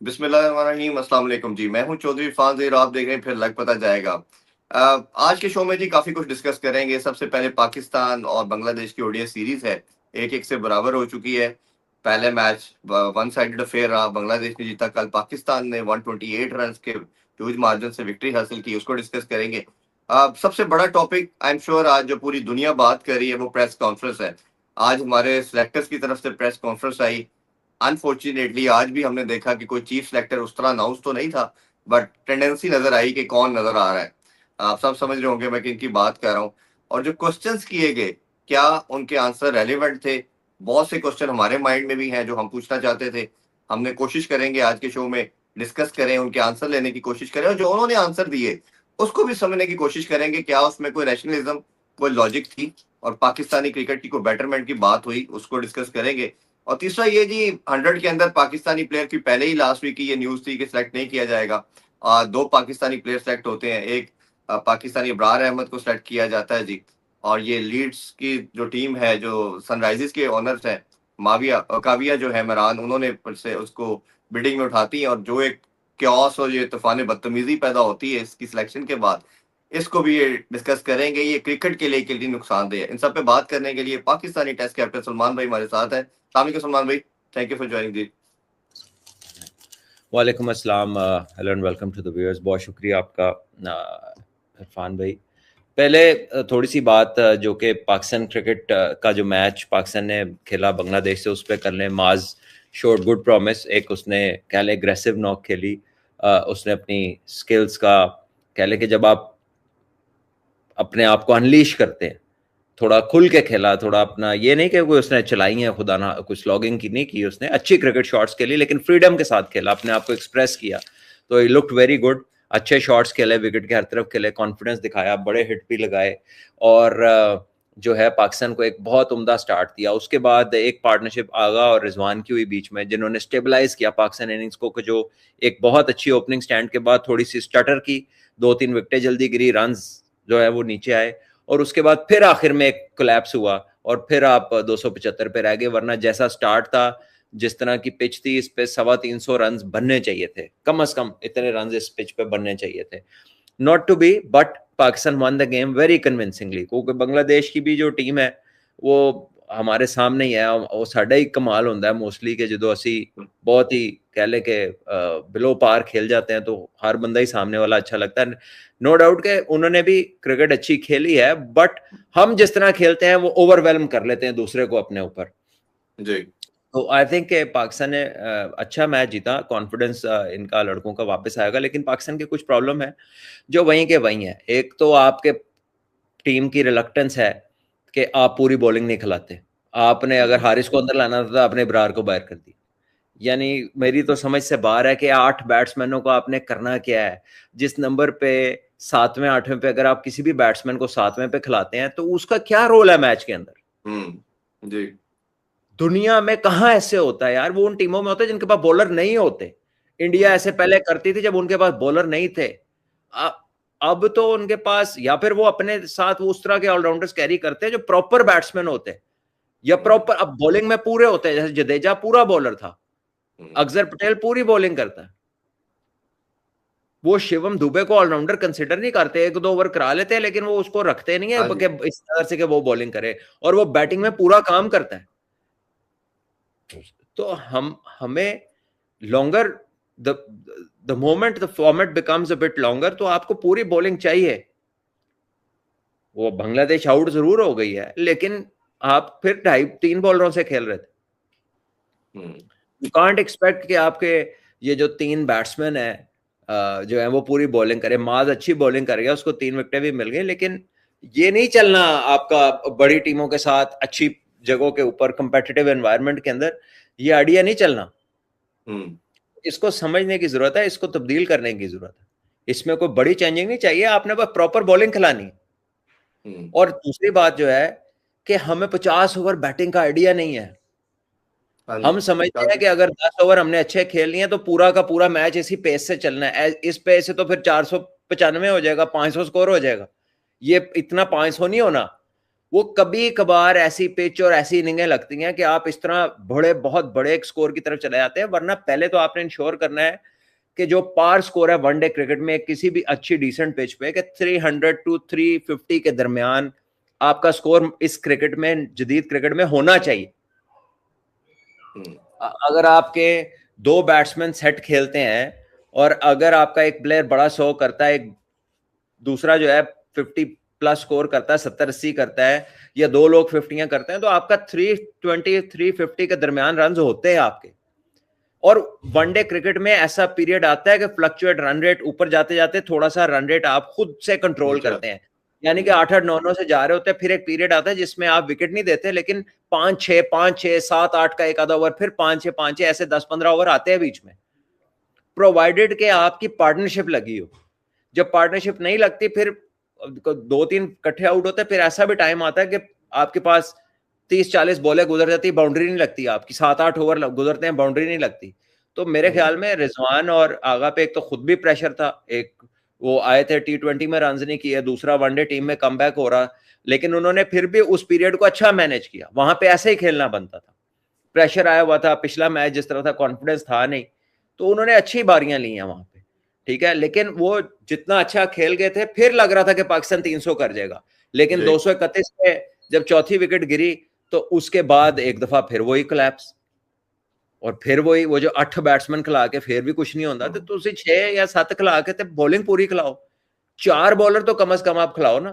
बिस्मिल्लाहिर्रहमानिर्रहीम। अस्सलाम वालेकुम जी। मैं हूं चौधरी फाजिल। आप देख रहे हैं फिर लग पता जाएगा। आज के शो में जी काफी कुछ डिस्कस करेंगे। सबसे पहले पाकिस्तान और बांग्लादेश की ओडीआई सीरीज है, 1-1 से बराबर हो चुकी है। पहले मैच वन साइडेड अफेयर रहा, बांग्लादेश ने जीता। कल पाकिस्तान ने 128 रन के ह्यूज मार्जिन से विक्ट्री हासिल की, उसको डिस्कस करेंगे। सबसे बड़ा टॉपिक आई एम श्योर आज जो पूरी दुनिया बात कर रही है वो प्रेस कॉन्फ्रेंस है। आज हमारे सिलेक्टर्स की तरफ से प्रेस कॉन्फ्रेंस आई। अनफॉर्चुनेटली आज भी हमने देखा कि कोई चीफ सेलेक्टर उस तरह अनाउंस तो नहीं था, बट टेंडेंसी नजर आई कि कौन नजर आ रहा है। आप सब समझ रहे होंगे मैं किन की बात कर रहा हूँ। और जो क्वेश्चंस किए गए, क्या उनके आंसर रेलिवेंट थे? बहुत से क्वेश्चन हमारे माइंड में भी हैं जो हम पूछना चाहते थे। हमने कोशिश करेंगे आज के शो में डिस्कस करें, उनके आंसर लेने की कोशिश करें, और जो उन्होंने आंसर दिए उसको भी समझने की कोशिश करेंगे। क्या उसमें कोई रैशनलिज्म, कोई लॉजिक थी, और पाकिस्तानी क्रिकेट की कोई बेटरमेंट की बात हुई, उसको डिस्कस करेंगे। और तीसरा ये जी, 100 के अंदर पाकिस्तानी प्लेयर की पहले ही लास्ट वीक की ये न्यूज थी कि सिलेक्ट नहीं किया जाएगा। दो पाकिस्तानी प्लेयर सेलेक्ट होते हैं। एक पाकिस्तानी इब्रार अहमद को सेलेक्ट किया जाता है जी। और ये लीड्स की जो टीम है, जो सनराइजर्स के ओनर्स हैं, माविया काविया जो है मरान, उन्होंने फिर से उसको बिडिंग में उठाती है। और जो एक क्यास और ये तूफान बदतमीजी पैदा होती है इसकी सिलेक्शन के बाद, इसको भी ये डिस्कस करेंगे। ये क्रिकेट के लिए नुकसानदेह है। इन सब पे बात करने के लिए पाकिस्तानी टेस्ट कैप्टन सलमान भाई हमारे साथ हैं। सलाम सलमान भाई, thank you for joining the. वालेकुम अस्सलाम, hello and welcome to the viewers. बहुत शुक्रिया आपका इरफान भाई। पहले थोड़ी सी बात जो कि पाकिस्तान क्रिकेट का जो मैच पाकिस्तान ने खेला बांग्लादेश से, उस पर कर लें। माज शोड गुड प्रॉमिस। एक उसने कह लें एग्रेसिव नॉक खेली। उसने अपनी स्किल्स का कह लें कि जब आप अपने आप को अनलीश करते हैं, थोड़ा खुल के खेला, थोड़ा अपना, ये नहीं कि कोई उसने चलाई है खुदा ना, कुछ लॉगिंग की नहीं की उसने, अच्छी क्रिकेट शॉट्स खेली लेकिन फ्रीडम के साथ खेला, अपने आप को एक्सप्रेस किया। तो ही लुक्ड वेरी गुड। अच्छे शॉट्स खेले, विकेट के हर तरफ खेले, कॉन्फिडेंस दिखाया, बड़े हिट भी लगाए। और जो है पाकिस्तान को एक बहुत उम्दा स्टार्ट दिया। उसके बाद एक पार्टनरशिप आगा और रिजवान की हुई बीच में, जिन्होंने स्टेबलाइज किया पाकिस्तान इनिंग्स को, जो एक बहुत अच्छी ओपनिंग स्टैंड के बाद थोड़ी सी स्टटर की, 2-3 विकेटें जल्दी गिरी, रन जो है वो नीचे आए, और उसके बाद फिर आखिर में एक कोलैप्स हुआ और फिर आप 275 पे रह गए। वरना जैसा स्टार्ट था, जिस तरह की पिच थी, इस पे 325 रन बनने चाहिए थे, कम से कम इतने रन इस पिच पे बनने चाहिए थे। Not to be, but Pakistan won the game very convincingly, क्योंकि बांग्लादेश की भी जो टीम है वो हमारे सामने ही है। वो साडा ही कमाल होता है मोस्टली कि जो असी बहुत ही कह ले के बिलो पार खेल जाते हैं तो हर बंदा ही सामने वाला अच्छा लगता है। नो डाउट के उन्होंने भी क्रिकेट अच्छी खेली है, बट हम जिस तरह खेलते हैं वो ओवरवेलम कर लेते हैं दूसरे को अपने ऊपर जी। तो आई थिंक पाकिस्तान ने अच्छा मैच जीता। कॉन्फिडेंस इनका लड़कों का वापस आएगा, लेकिन पाकिस्तान के कुछ प्रॉब्लम है जो वहीं के वहीं है। एक तो आपके टीम की रिलक्टेंस है कि आप पूरी बॉलिंग नहीं खिलाते। आपने अगर हारिस को अंदर लाना था तो आपने इब्रार को बाहर कर दिया। यानी मेरी तो समझ से बाहर है कि 8 बैट्समैनों को आपने करना क्या है। जिस नंबर पे 7वें 8वें पे अगर आप किसी भी बैट्समैन को 7वें पे खिलाते हैं तो उसका क्या रोल है मैच के अंदर। जी। दुनिया में कहां ऐसे होता है यार। वो उन टीमों में होता है जिनके पास बॉलर नहीं होते। इंडिया ऐसे पहले करती थी जब उनके पास बॉलर नहीं थे। अब तो उनके पास या फिर वो अपने साथ वो उस तरह के ऑलराउंडर्स कैरी करते हैं जो प्रॉपर बैट्समैन होते हैं, या प्रॉपर अब बॉलिंग में पूरे होते हैं। जैसे जडेजा पूरा बॉलर था, अक्षर पटेल पूरी बॉलिंग करता है। वो शिवम दुबे को ऑलराउंडर कंसिडर नहीं करते, 1-2 ओवर करा लेते हैं लेकिन वो उसको रखते नहीं है कि इस तरह से कि वो बॉलिंग करे, और वो बैटिंग में पूरा काम करता है। तो हमें longer the moment the format becomes a bit longer, तो आपको पूरी बॉलिंग चाहिए। वो बांग्लादेश आउट जरूर हो गई है लेकिन आप फिर 2.5-3 बॉलरों से खेल रहे थे। यू कांट एक्सपेक्ट कि आपके ये जो 3 बैट्समैन है जो है वो पूरी बॉलिंग करे। माज अच्छी बॉलिंग कर गया, उसको 3 विकेटें भी मिल गई, लेकिन ये नहीं चलना आपका बड़ी टीमों के साथ अच्छी जगहों के ऊपर कंपेटिटिव एनवायरनमेंट के अंदर। ये आइडिया नहीं चलना। इसको समझने की जरूरत है, इसको तब्दील करने की जरूरत है। इसमें कोई बड़ी चेंजिंग नहीं चाहिए, आपने बस प्रॉपर बॉलिंग खिलानी। और दूसरी बात जो है कि हमें 50 ओवर बैटिंग का आइडिया नहीं है। हम समझते हैं कि अगर 10 ओवर हमने अच्छे खेल लिए तो पूरा का पूरा मैच इसी पेस से चलना है। इस पेस से तो फिर 495 हो जाएगा, 500 स्कोर हो जाएगा। ये इतना 500 नहीं होना। वो कभी कभार ऐसी पिच और ऐसी इनिंगें लगती हैं कि आप इस तरह बहुत बड़े एक स्कोर की तरफ चले जाते हैं, वरना पहले तो आपने इंश्योर करना है कि जो पार स्कोर है वनडे क्रिकेट में किसी भी अच्छी डिसेंट पिच पे, कि 300 टू 350 के दरमियान आपका स्कोर इस क्रिकेट में, जदीद क्रिकेट में होना चाहिए। अगर आपके दो बैट्समैन सेट खेलते हैं और अगर आपका एक प्लेयर बड़ा 100 करता है, एक दूसरा जो है 50 प्लस स्कोर करता है, 70-80 करता है, या दो लोग 50 करते हैं, तो आपका 320 350 के दरमियान रन होते हैं आपके। और वनडे क्रिकेट में ऐसा पीरियड आता है कि फ्लक्चुएट रन रेट, ऊपर जाते जाते थोड़ा सा रन रेट आप खुद से कंट्रोल करते हैं, यानी कि 8-8 9-9 से जा रहे होते हैं, फिर एक पीरियड आता है जिसमें आप विकेट नहीं देते, लेकिन 5-6 5-6 7-8 का एक आधा ओवर, फिर 5-6 5-6 ऐसे 10-15 ओवर आते हैं बीच में, प्रोवाइडेड के आपकी पार्टनरशिप लगी हो। जब पार्टनरशिप नहीं लगती, फिर 2-3 इकट्ठे आउट होते हैं, फिर ऐसा भी टाइम आता है कि आपके पास 30-40 बॉलें गुजर जाती है, बाउंड्री नहीं लगती, आपकी 7-8 ओवर गुजरते हैं, बाउंड्री नहीं लगती। तो मेरे ख्याल में रिजवान और आगा पे एक तो खुद भी प्रेशर था, एक वो आए थे T20 में रन नहीं किए, दूसरा वनडे टीम में कमबैक हो रहा, लेकिन उन्होंने फिर भी उस पीरियड को अच्छा मैनेज किया। वहां पे ऐसे ही खेलना बनता था, प्रेशर आया हुआ था, पिछला मैच जिस तरह था कॉन्फिडेंस था नहीं, तो उन्होंने अच्छी बारियां ली हैं वहां पे, ठीक है। लेकिन वो जितना अच्छा खेल गए थे, फिर लग रहा था कि पाकिस्तान 300 कर जाएगा, लेकिन 231 पे जब चौथी विकेट गिरी तो उसके बाद एक दफा फिर वही कोलैप्स, और फिर वही वो जो 8 बैट्समैन खिला के फिर भी कुछ नहीं होता, तो उसे 6 या 7 खिला के तो बॉलिंग पूरी खिलाओ, 4 बॉलर तो कम से कम आप खिलाओ ना।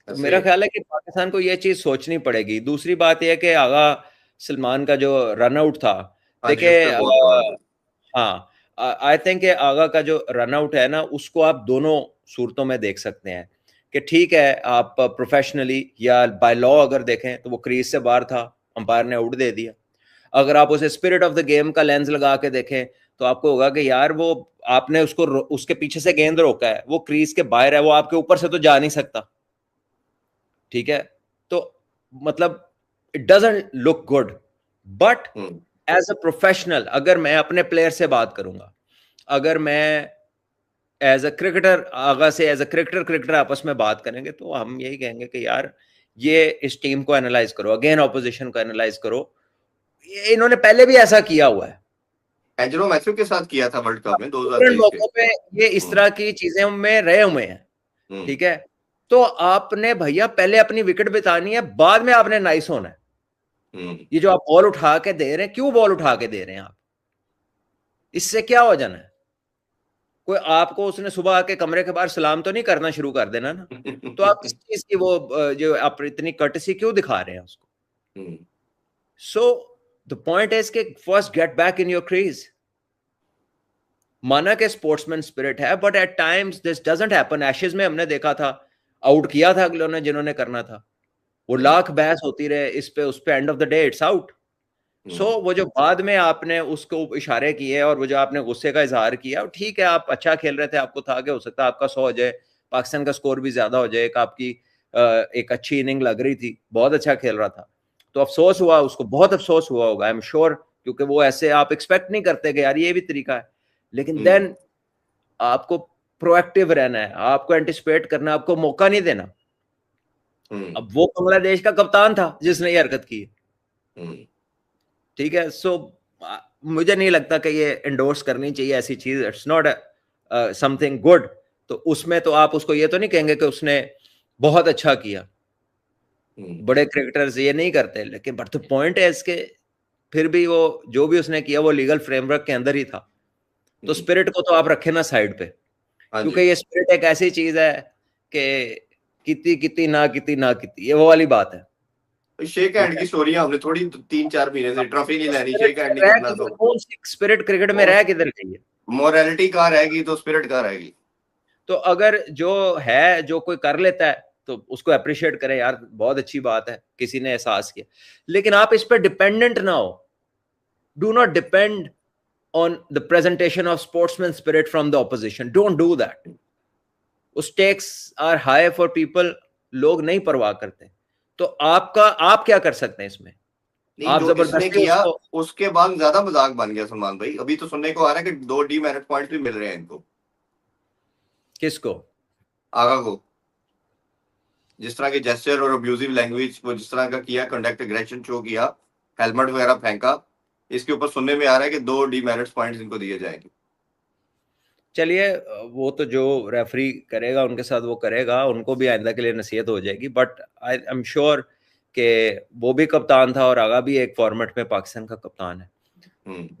तो मेरा ख्याल है कि पाकिस्तान को ये चीज सोचनी पड़ेगी। दूसरी बात यह है कि आगा सलमान का जो रन आउट था, देखिए, हाँ, आई थिंक आगा का जो रन आउट है ना, उसको आप दोनों सूरतों में देख सकते हैं कि ठीक है, आप प्रोफेशनली या बाय लॉ अगर देखें तो वो क्रीज से बाहर था, अंपायर ने आउट दे दिया। अगर आप उसे स्पिरिट ऑफ द गेम का लेंस लगा के देखें तो आपको होगा कि यार वो आपने उसको उसके पीछे से गेंद रोका है, वो क्रीज के बाहर है, वो आपके ऊपर से तो जा नहीं सकता, ठीक है। तो मतलब it doesn't look good, but as a professional अगर मैं अपने प्लेयर से बात करूंगा, अगर मैं एज अ क्रिकेटर आगा से एज अ क्रिकेटर आपस में बात करेंगे, तो हम यही कहेंगे कि यार ये इस टीम को एनालाइज करो, अगेन ऑपोजिशन को एनालाइज करो, इन्होंने पहले भी ऐसा किया हुआ है, एंजेलो मैथ्यू के साथ किया था वर्ल्ड कप में 2023 मौकों पे ये इस तरह की चीजें में रहे हुए हैं, ठीक है। तो आपने भैया पहले अपनी विकेट बितानी है, बाद में आपने नाइस होना है। ये जो आप बॉल उठा के दे रहे हैं, क्यों बॉल उठा के दे रहे हैं आप, इससे क्या हो जाना है? कोई आपको उसने सुबह आके कमरे के बाहर सलाम तो नहीं करना शुरू कर देना ना, तो आप किस चीज की वो जो आप इतनी कर्टसी क्यों दिखा रहे हैं उसको? सो द पॉइंट इज कि first get back in your crease. माना के स्पोर्ट्समैन स्पिरिट है, but at times this doesn't happen. Ashes में हमने देखा था, आउट किया था अगलों ने जिन्होंने करना था, वो लाख बहस होती रहे इस पे उस पे, end of the day it's out. So वो जो बाद में आपने उसको इशारे किए और वो जो आपने गुस्से का इजहार किया, ठीक है, आप अच्छा खेल रहे थे, आपको था कि हो सकता है आपका 100 हो जाए, पाकिस्तान का स्कोर भी ज्यादा हो जाए, आपकी एक अच्छी इनिंग लग रही थी, बहुत अच्छा खेल रहा था, तो अफसोस हुआ, उसको बहुत अफसोस हुआ होगा, आई एम श्योर, क्योंकि वो ऐसे आप एक्सपेक्ट नहीं करते कि यार ये भी तरीका है। लेकिन देन आपको प्रोएक्टिव रहना है, आपको एंटिसिपेट करना, आपको मौका नहीं देना। अब वो बांग्लादेश का कप्तान था जिसने ये हरकत की, ठीक है। सो मुझे नहीं लगता कि ये एंडोर्स करनी चाहिए ऐसी चीज, इट्स नॉट समथिंग गुड। तो उसमें तो आप उसको ये तो नहीं कहेंगे कि उसने बहुत अच्छा किया, बड़े क्रिकेटर्स ये नहीं करते, लेकिन बट द पॉइंट है इसके, फिर भी वो जो भी उसने किया वो लीगल फ्रेमवर्क के अंदर ही था। तो स्पिरिट को तो आप रखे ना साइड पे, क्योंकि ये स्पिरिट एक ऐसी चीज है कि कितनी कितनी ना कितनी ना कितनी, ये वो वाली बात है। शेक हैंड की स्टोरियां हमने थोड़ी 3-4 महीने से, ट्रॉफी नहीं लेनी, शेक हैंड नहीं करना, तो कौन सी स्पिरिट क्रिकेट में रह किधर गई है? मोरालिटी कहाँ रहेगी तो स्पिरिट कहाँ रहेगी? तो अगर जो है, जो कोई कर लेता है तो उसको अप्रिशिएट करें, यार बहुत अच्छी बात है, किसी ने एहसास किया, लेकिन आप इस पर डिपेंडेंट ना हो। Do not depend on the presentation of sportsman spirit from the opposition. Don't do that. Stakes are high for people, लोग नहीं परवाह करते। तो आप क्या कर सकते हैं इसमें? आप जबरदस्ती किया, उसके बाद ज्यादा मजाक बन गया सलमान भाई। अभी तो सुनने को आ रहा है कि 2 डीमेरिट पॉइंट भी मिल रहे हैं इनको। किसको? आगा को। जिस तरह के जेस्चर और अब्यूजिव लैंग्वेज वो जिस तरह का किया, कंडक्ट एग्रेशन शो किया, हेलमेट वगैरह फेंका, इसके ऊपर सुनने में आ रहा है कि 2 डीमेरिट्स पॉइंट्स इनको दिए जाएंगे। चलिए, वो तो जो रेफरी करेगा उनके साथ वो करेगा, उनको भी आइंदा के लिए नसीहत हो जाएगी। बट आई एम श्योर कि वो भी कप्तान था और आगा भी एक फॉर्मेट में पाकिस्तान का कप्तान है।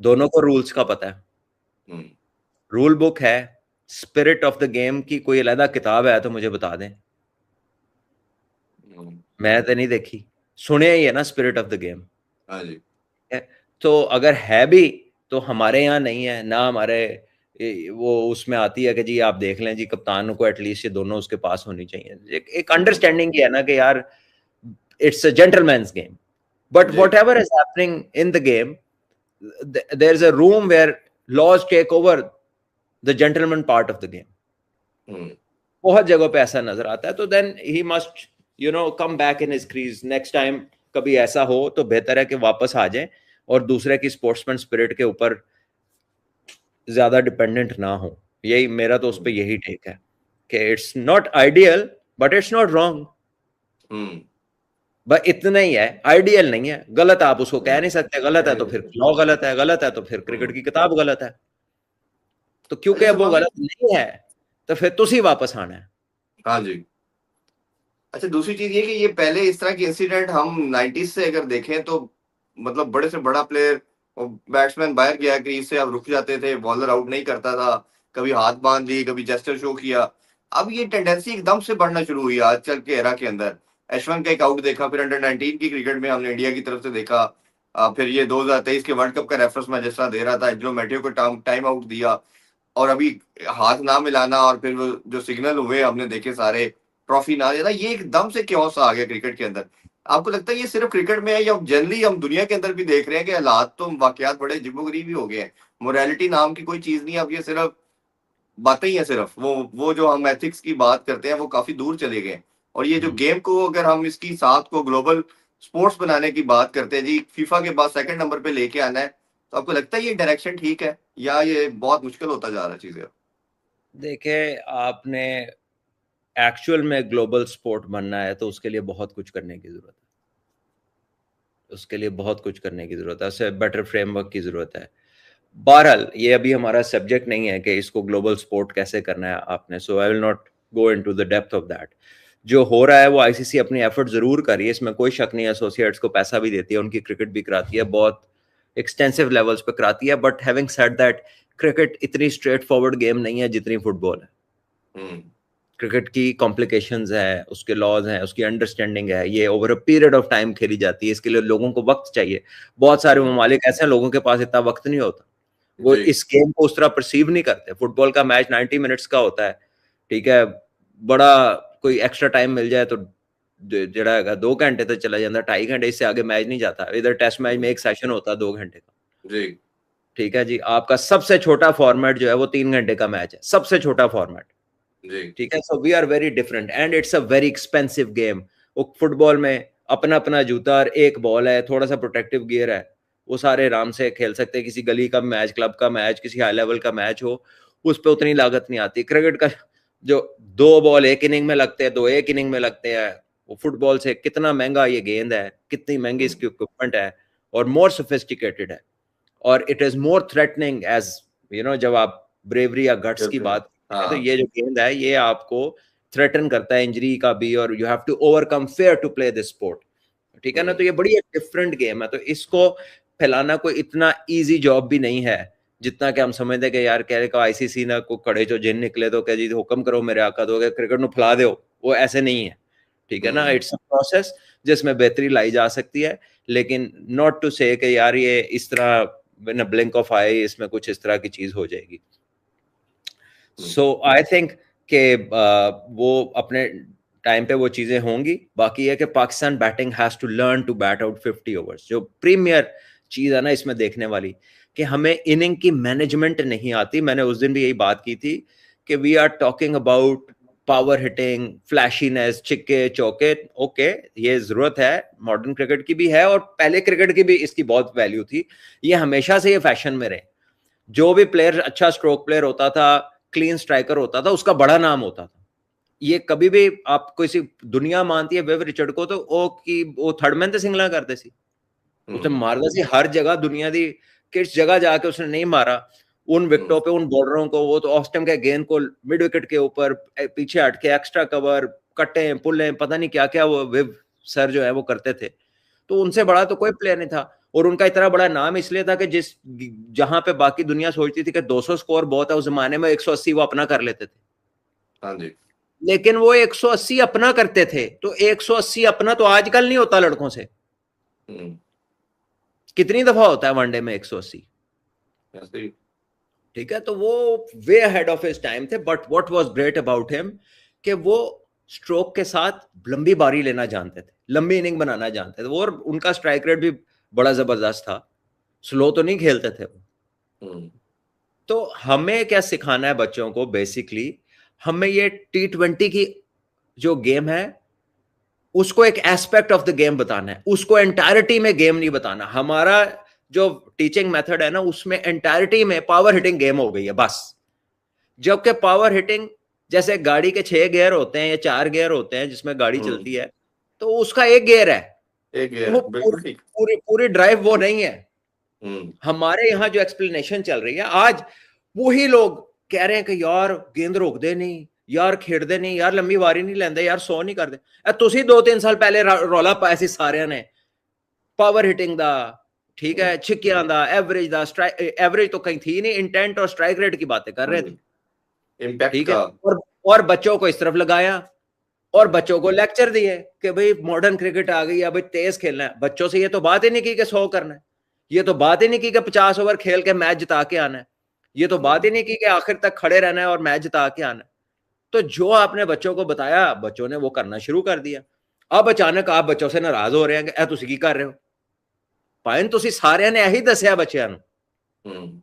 दोनों को रूल्स का पता है, रूल बुक है। स्पिरिट ऑफ द गेम की कोई अलग किताब है तो मुझे बता दें, मैं तो नहीं देखी। सुने ही है ना स्पिरिट ऑफ द गेम। हाँ जी। तो अगर है भी तो हमारे यहाँ नहीं है ना, हमारे वो उसमें आती है कि जी आप देख लें जी, कप्तान को एटलीस्ट ये दोनों उसके पास होनी चाहिए। एक अंडरस्टैंडिंग है ना कि यार it's a gentleman's game, but whatever is happening in the game there is a room where laws take over the gentleman part of the game. बहुत जगहों पे ऐसा नजर आता है। तो then he must come back in his crease next time. कभी ऐसा हो तो बेहतर है कि वापस आ जाए और दूसरे की स्पोर्ट्समैन स्पिरिट के ऊपर ज्यादा डिपेंडेंट ना हो। यही मेरा तो उस पर यही टेक है कि it's not ideal but it's not wrong. बस इतना ही है, आइडियल नहीं है। गलत आप उसको कह नहीं सकते, गलत है तो फिर लॉ गलत है, गलत है तो फिर क्रिकेट की किताब गलत है। तो क्योंकि अब वो गलत नहीं है तो फिर तुसी वापस आना है। हाँ जी। अच्छा, दूसरी चीज ये कि ये पहले इस तरह के इंसिडेंट हम 90s से अगर देखें तो मतलब बड़े से बड़ा प्लेयर और बैट्समैन बाहर गया क्रीज से, अब रुक जाते थे, बॉलर आउट नहीं करता था, कभी हाथ बांध दी, कभी जेस्चर शो किया। अब ये टेंडेंसी एकदम से बढ़ना शुरू हुई आजकल के एरा के अंदर। H1 का एक आउट देखा, फिर अंडर 19 की क्रिकेट में हमने इंडिया की तरफ से देखा, फिर ये 2023 के वर्ल्ड कप का रेफरेंस मैं जिस तरह दे रहा था, एंजेलो मैथ्यू को टाइम आउट दिया, और अभी हाथ ना मिलाना, और फिर वो जो सिग्नल हुए हमने देखे सारे, ट्रॉफी ना देना, ये एकदम से क्योस आ गया क्रिकेट के अंदर। आपको लगता है ये सिर्फ क्रिकेट में है या जनरली हम दुनिया के अंदर भी देख रहे हैं कि हालात तो वाकयात बड़े अजीबोगरीब भी हो गए हैं? मोरालिटी नाम की कोई चीज नहीं है अब, ये सिर्फ बातें ही है। सिर्फ वो जो हम एथिक्स की बात करते हैं वो काफी दूर चले गए। और ये जो गेम को अगर हम इसकी साथ को ग्लोबल स्पोर्ट्स बनाने की बात करते हैं जी, फीफा के बाद सेकंड नंबर पे लेके आना है, तो आपको लगता है ये डायरेक्शन ठीक है या ये बहुत मुश्किल होता जा रहा है चीजें? देखे, आपने एक्चुअल में ग्लोबल स्पोर्ट बनना है तो उसके लिए बहुत कुछ करने की जरूरत है, उसके लिए बहुत कुछ करने की जरूरत है, उससे बेटर फ्रेमवर्क की जरूरत है। बहरहाल ये अभी हमारा सब्जेक्ट नहीं है कि इसको ग्लोबल स्पोर्ट कैसे करना है आपने, so I will not go into the depth of that. जो हो रहा है वो आईसीसी अपनी एफर्ट जरूर कर रही है, इसमें कोई शक नहीं है। एसोसिएट्स को पैसा भी देती है, उनकी क्रिकेट भी कराती है, बहुत एक्सटेंसिव लेवल्स पे कराती है। But having said that, cricket इतनी स्ट्रेट फॉरवर्ड गेम नहीं है जितनी फुटबॉल है। क्रिकेट की कॉम्प्लिकेशंस है, उसके लॉज हैं, उसकी अंडरस्टैंडिंग है, ये over a period of time खेली जाती है, इसके लिए लोगों को वक्त चाहिए। बहुत सारे ममालिक ऐसे हैं लोगों के पास इतना वक्त नहीं होता, वो इस गेम को उस तरह परसीव नहीं करते। फुटबॉल का मैच 90 मिनट्स का होता है, ठीक है, बड़ा कोई एक्स्ट्रा टाइम मिल जाए तो जड़ा है 2 घंटे तक चला जाता, 2.5 घंटे, इससे आगे मैच नहीं जाता। इधर टेस्ट मैच में एक सेशन होता है 2 घंटे का जी, ठीक है जी। आपका सबसे छोटा फॉर्मेट जो है वो 3 घंटे का मैच है, सबसे छोटा फॉर्मेट जी, ठीक है। So we are very different and it's a very expensive game. वो फुटबॉल में अपना अपना जूता और एक बॉल है, थोड़ा सा प्रोटेक्टिव गियर है, वो सारे आराम से खेल सकते हैं। किसी गली का मैच, क्लब का मैच, किसी हाई लेवल का मैच हो, उस पर उतनी लागत नहीं आती। क्रिकेट का जो 2 बॉल एक इनिंग में लगते हैं, 2 एक इनिंग में लगते हैं, वो फुटबॉल से कितना महंगा ये गेंद है, कितनी महंगी इसकी इक्विपमेंट है, और मोर सोफिस्टिकेटेड है, और it is more threatening as जब आप ब्रेवरी या गट्स की बात करते हैं तो ये जो गेंद है ये आपको थ्रेटन करता है इंजरी का भी, और you have to overcome fear to play this sport, ठीक है ना। तो ये बड़ी डिफरेंट गेम है, तो इसको फैलाना कोई इतना इजी जॉब भी नहीं है जितना कि हम समझते हैं कि यार कह का आईसीसी ना को खड़े जो जिन निकले तो कह जी हुक्म करो मेरे आका दो क्रिकेट नु फैला दो, वो ऐसे नहीं है, ठीक है ना। इट्स अ प्रोसेस जिसमें बेहतरी लाई जा सकती है, लेकिन नॉट टू से कि यार ये इस तरह इन ब्लिंक ऑफ आई इसमें कुछ इस तरह की चीज हो जाएगी। सो आई थिंक कि वो अपने टाइम पे वो चीजें होंगी। बाकी है कि Pakistan batting has to learn to bat out 50 overs. जो प्रीमियर चीज है ना इसमें देखने वाली, कि हमें इनिंग की मैनेजमेंट नहीं आती। मैंने उस दिन भी यही बात की थी कि we are talking about power hitting, flashiness, छिक्के चौके, ओके ये जरूरत है, मॉडर्न क्रिकेट की भी है और पहले क्रिकेट की भी इसकी बहुत वैल्यू थी, ये हमेशा से ये फैशन में रहे। जो भी प्लेयर अच्छा स्ट्रोक प्लेयर होता था, क्लीन स्ट्राइकर होता था, उसका बड़ा नाम होता था। ये कभी भी आप किसी दुनिया मानती है विव रिचर्ड को, तो वो थर्ड मैन ते सिंगला करते सी, उसने मारदा सी हर जगह दुनिया दी, किस जगह जाके उसने नहीं मारा उन विकेटों पे, उन बॉलरों को। वो तो ऑफ टाइम के गेंद को मिड विकेट के ऊपर पीछे हट के एक्स्ट्रा कवर, कटे पुले, पता नहीं क्या क्या वो विव सर जो है वो करते थे। तो उनसे बड़ा तो कोई प्लेयर नहीं था, और उनका इतना बड़ा नाम इसलिए था कि जहां पे बाकी दुनिया सोचती थी कि 200 स्कोर बहुत है, उस जमाने में 180 वो अपना कर लेते थे। हाँ जी। लेकिन वो 180 अपना करते थे, तो 180 अपना तो आजकल नहीं होता लड़कों से। कितनी दफा होता है वनडे में 180? ठीक है, तो वो way ahead of his time थे। But what was great about him कि वो स्ट्रोक के साथ लंबी बारी लेना जानते थे, लंबी इनिंग बनाना जानते थे, और उनका स्ट्राइक रेट भी बड़ा जबरदस्त था, स्लो तो नहीं खेलते थे वो। तो हमें क्या सिखाना है बच्चों को? बेसिकली हमें ये T20 की जो गेम है उसको एक एस्पेक्ट ऑफ द गेम बताना है, उसको एंटायरिटी में गेम नहीं बताना। हमारा जो टीचिंग मेथड है ना, उसमें एंटायरिटी में पावर हिटिंग गेम हो गई है बस। जबकि पावर हिटिंग जैसे गाड़ी के 6 गियर होते हैं या 4 गियर होते हैं जिसमें गाड़ी चलती है, तो उसका एक गियर है, एक गियर, वो बिल्कुल ठीक। पूरी ड्राइव वो नहीं है। हमारे यहाँ जो एक्सप्लेनेशन चल रही है आज, वही लोग कह रहे हैं कि यार गेंद रोक दे नहीं, यार खेड़दे नहीं, यार लंबी वारी नहीं लेंदे, यार 100 नहीं करते। तुसी 2-3 साल पहले रौला पाया सी सारियां ने पावर हिटिंग दा, ठीक है, छिक्कियां दा, एवरेज दा, एवरेज तो कहीं थी नहीं, इंटेंट और स्ट्राइक रेट की बातें कर रहे थे, इम्पैक्ट ठीक का। है। और बच्चों को इस तरफ लगाया और बच्चों को लेक्चर दिए कि भाई मॉडर्न क्रिकेट आ गई है, भाई तेज खेलना है। बच्चों से ये तो बात ही नहीं की कि 100 करना है, ये तो बात ही नहीं की कि 50 ओवर खेल के मैच जिता के आना है, ये तो बात ही नहीं की कि आखिर तक खड़े रहना है और मैच जिता के आना है। तो जो आपने बच्चों को बताया, बच्चों ने वो करना शुरू कर दिया। अब अचानक आप बच्चों से नाराज हो रहे हैं कि तुसी की कर रहे हो? भाई तुसी सारे ने यही दसिया बच्चों को,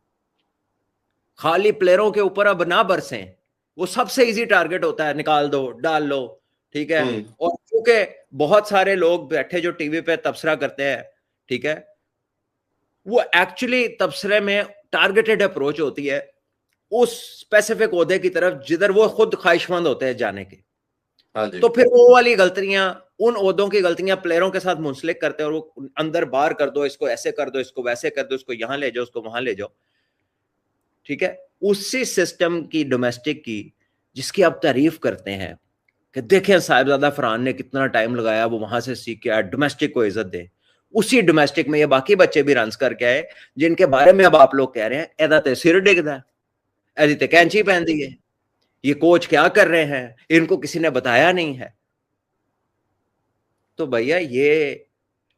खाली प्लेयरों के ऊपर अब ना बरसें। वो सबसे इजी टारगेट होता है, निकाल दो, डाल लो, ठीक है। और क्योंकि बहुत सारे लोग बैठे जो टीवी पे तबसरा करते हैं, ठीक है, वो एक्चुअली तबसरे में टारगेटेड अप्रोच होती है उस स्पेसिफिक ओहदे की तरफ जिधर वो खुद ख्वाहिशमंद होते हैं जाने के। हाँ जी। तो फिर वो वाली गलतियां, उन ओहदों की गलतियां प्लेयरों के साथ मुंसलिक करते हैं, और वो अंदर बाहर कर दो, इसको ऐसे कर दो, इसको वैसे कर दो, इसको यहां ले जाओ, उसको वहां ले जाओ, ठीक है। उसी सिस्टम की, डोमेस्टिक की, जिसकी आप तारीफ करते हैं कि देखें साहिबजादा फरहान ने कितना टाइम लगाया, वो वहां से सीख के आया, डोमेस्टिक को इज्जत दे। उसी डोमेस्टिक में ये बाकी बच्चे भी रन करके आए जिनके बारे में अब आप लोग कह रहे हैं एदा ते सिर डिगदा है, एदी ते कैंची पहनती है, ये कोच क्या कर रहे हैं, इनको किसी ने बताया नहीं है। तो भैया ये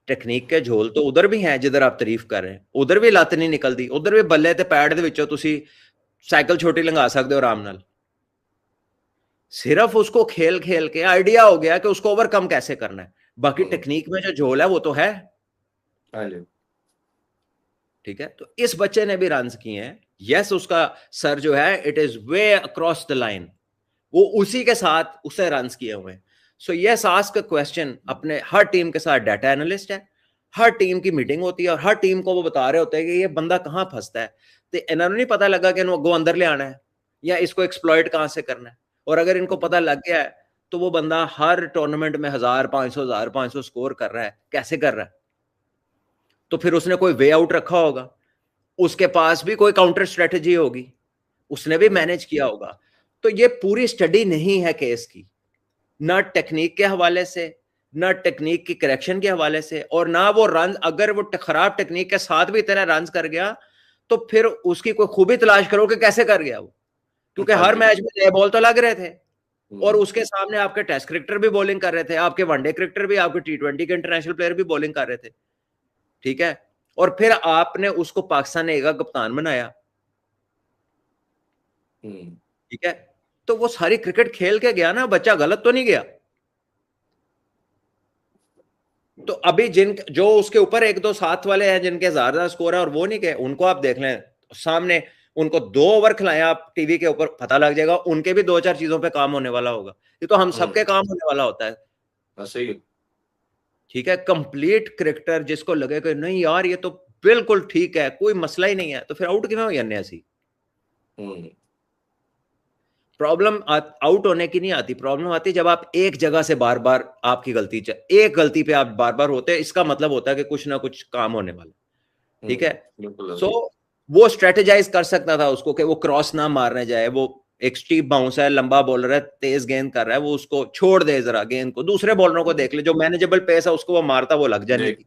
टेक्निक के झोल तो उधर भी हैं जिधर आप तारीफ कर रहे हैं, उधर भी लत नहीं निकलती, उधर भी बल्ले ते पैड दे विचों तुसी साइकिल छोटी लंघा सकते हो आराम नाल। सिर्फ उसको खेल खेल के आइडिया हो गया कि उसको ओवरकम कैसे करना है, बाकी टेक्निक में जो झोल है वो तो है। ठीक है, तो इस बच्चे ने भी रन किए हैं। यस, उसका सर जो है it is way across the line, वो उसी के साथ उसे रन किए हुए हैं। So yes, ask a question. अपने हर टीम के साथ डाटा एनालिस्ट है, हर टीम की मीटिंग होती है और हर टीम को वो बता रहे होते हैं कि ये बंदा कहां फंसता है। तो इन्होंने नहीं पता लगा कि इनको अंदर ले आना है या इसको एक्सप्लॉइट कहां से करना है। और अगर इनको पता लग गया है तो वो बंदा हर टूर्नामेंट में 1500 स्कोर कर रहा है, कैसे कर रहा है? तो फिर उसने कोई वे आउट रखा होगा, उसके पास भी कोई काउंटर स्ट्रेटजी होगी, उसने भी मैनेज किया होगा। तो ये पूरी स्टडी नहीं है केस की, ना टेक्निक के हवाले से, ना टेक्निक की करेक्शन के हवाले से, और ना वो रन, अगर वो खराब टेक्निक के साथ भी इतना रन कर गया तो फिर उसकी कोई खूबी तलाश करो कि कैसे कर गया वो, क्योंकि हर मैच में नए बॉल तो लग रहे थे और उसके सामने आपके टेस्ट क्रिकेटर भी बॉलिंग कर रहे थे, आपके वनडे क्रिकेटर भी, आपके T20 के इंटरनेशनल प्लेयर भी बॉलिंग कर रहे थे, ठीक है। और फिर आपने उसको पाकिस्तान ए का कप्तान बनाया, ठीक है। तो वो सारी क्रिकेट खेल के गया ना, बच्चा गलत तो नहीं गया। तो अभी जो उसके ऊपर 1-2 साथ वाले हैं जिनके ज्यादा स्कोर है और वो नहीं गए, उनको आप देख लें सामने, उनको 2 ओवर खिलाएं आप टीवी के ऊपर, पता लग जाएगा उनके भी 2-4 चीजों पे काम होने वाला होगा। ये तो हम सबके काम होने वाला होता है, सही है, ठीक है। कंप्लीट क्रिकेटर जिसको लगे कि नहीं यार ये तो बिल्कुल ठीक है, कोई मसला ही नहीं है, तो फिर आउट क्यों हो जाने ऐसी? प्रॉब्लम आउट होने की नहीं आती, प्रॉब्लम आती जब आप एक जगह से बार बार आपकी गलती, एक गलती पे आप बार बार होते हैं, इसका मतलब होता है कि कुछ ना कुछ काम होने वाला। ठीक है, सो वो स्ट्रेटेजाइज कर सकता था उसको कि वो क्रॉस ना मारने जाए, वो एक स्टीप बाउंस है, लंबा बॉलर है, तेज गेंद कर रहा है, वो उसको छोड़ दे जरा गेंद को, दूसरे बॉलरों को देख ले जो मैनेजेबल पेस है उसको वो मारता, वो लग जानी थी।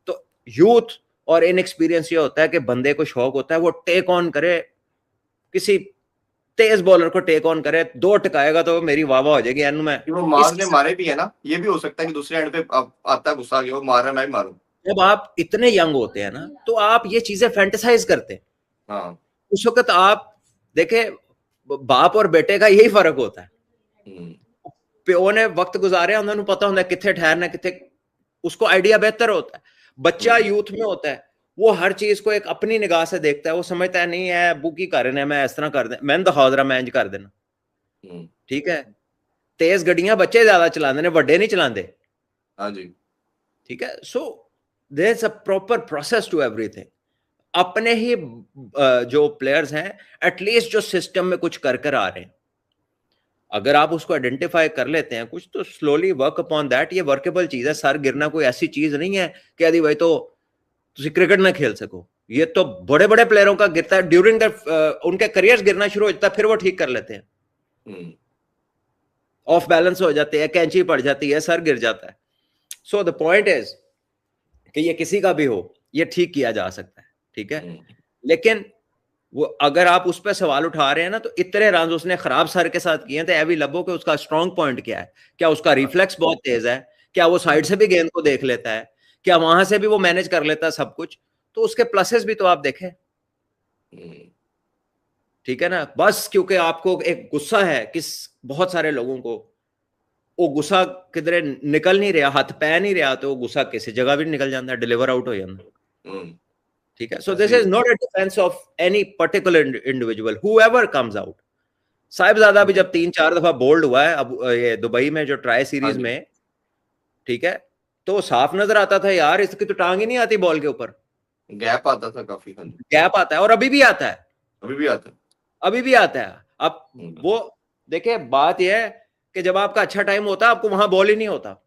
तो यूथ और इनएक्सपीरियंस ये होता है कि बंदे को शौक होता है वो टेक ऑन करे, किसी तेज बॉलर को टेक ऑन करे, दो टिकाएगा तो मेरी वाह वाह हो जाएगी। एंड में वो मारने मारे भी है ना, ये भी हो सकता है कि दूसरे एंड पे आता गुस्सा आ गया, वो मार रहा है मैं भी मारूं। जब आप इतने यंग होते हैं ना तो आप ये चीजें फैंटेसाइज करते हैं। हाँ, उस वक्त आप देखे बाप और बेटे का यही फर्क होता है। प्यो ने वक्त गुजारे, उन्होंने पता होता है कितने ठहरना, कितने, उसको आइडिया बेहतर होता है। बच्चा यूथ में होता है, वो हर चीज को एक अपनी निगाह से देखता है, वो समझता है नहीं है बुकी कर रहे हैं, मैं इस तरह कर दे, मैंने तो हाजरा मैं इंज कर देना। ठीक है, तेज गड्डियां बच्चे ज्यादा चलाते हैं, बड़े नहीं चलाते। हाँ जी, ठीक है, so there is a proper process to everything. अपने ही जो प्लेयर्स हैं एटलीस्ट जो सिस्टम में कुछ कर कर आ रहे हैं, अगर आप उसको आइडेंटिफाई कर लेते हैं कुछ, तो स्लोली वर्क अपॉन दैट। ये वर्केबल चीज है, सर गिरना कोई ऐसी चीज नहीं है कि यदि भाई तो तुम क्रिकेट ना खेल सको। ये तो बड़े बड़े प्लेयरों का गिरता है ड्यूरिंग द उनके करियर गिरना शुरू हो जाता है, फिर वो ठीक कर लेते हैं, ऑफ बैलेंस हो जाते हैं, कैंची पड़ जाती है, सर गिर जाता है। सो द पॉइंट इज कि ये किसी का भी हो, ये ठीक किया जा सकता है। ठीक है, लेकिन वो अगर आप उस पर सवाल उठा रहे हैं ना, तो इतने रन उसने खराब सर के साथ किए थे एवी लबो के, उसका स्ट्रॉन्ग पॉइंट क्या है? क्या उसका रिफ्लेक्स बहुत तेज है? क्या वो साइड से भी गेंद को देख लेता है? क्या वहां से भी वो मैनेज कर लेता है सब कुछ? तो उसके प्लसेस भी तो आप देखें। ठीक है ना, बस क्योंकि आपको एक गुस्सा है किस, बहुत सारे लोगों को वो गुस्सा किधरे निकल नहीं रहा, हाथ पै नहीं रहा, तो वो गुस्सा किसी जगह भी निकल जाता है, डिलीवर आउट हो जाता है। ठीक है, so this is not a defence of any particular individual, whoever comes out. Sahibzada भी जब 3-4 दफा बोल्ड हुआ है अब ये दुबई में जो ट्राई सीरीज में, ठीक है, तो साफ नजर आता था यार इसकी तो टांग ही नहीं आती बॉल के ऊपर, गैप आता था काफी, गैप आता है, और अभी भी आता है, अभी भी आता है, अभी भी आता है। अब वो देखिए, बात यह है कि जब आपका अच्छा टाइम होता है आपको वहां बॉल ही नहीं होता,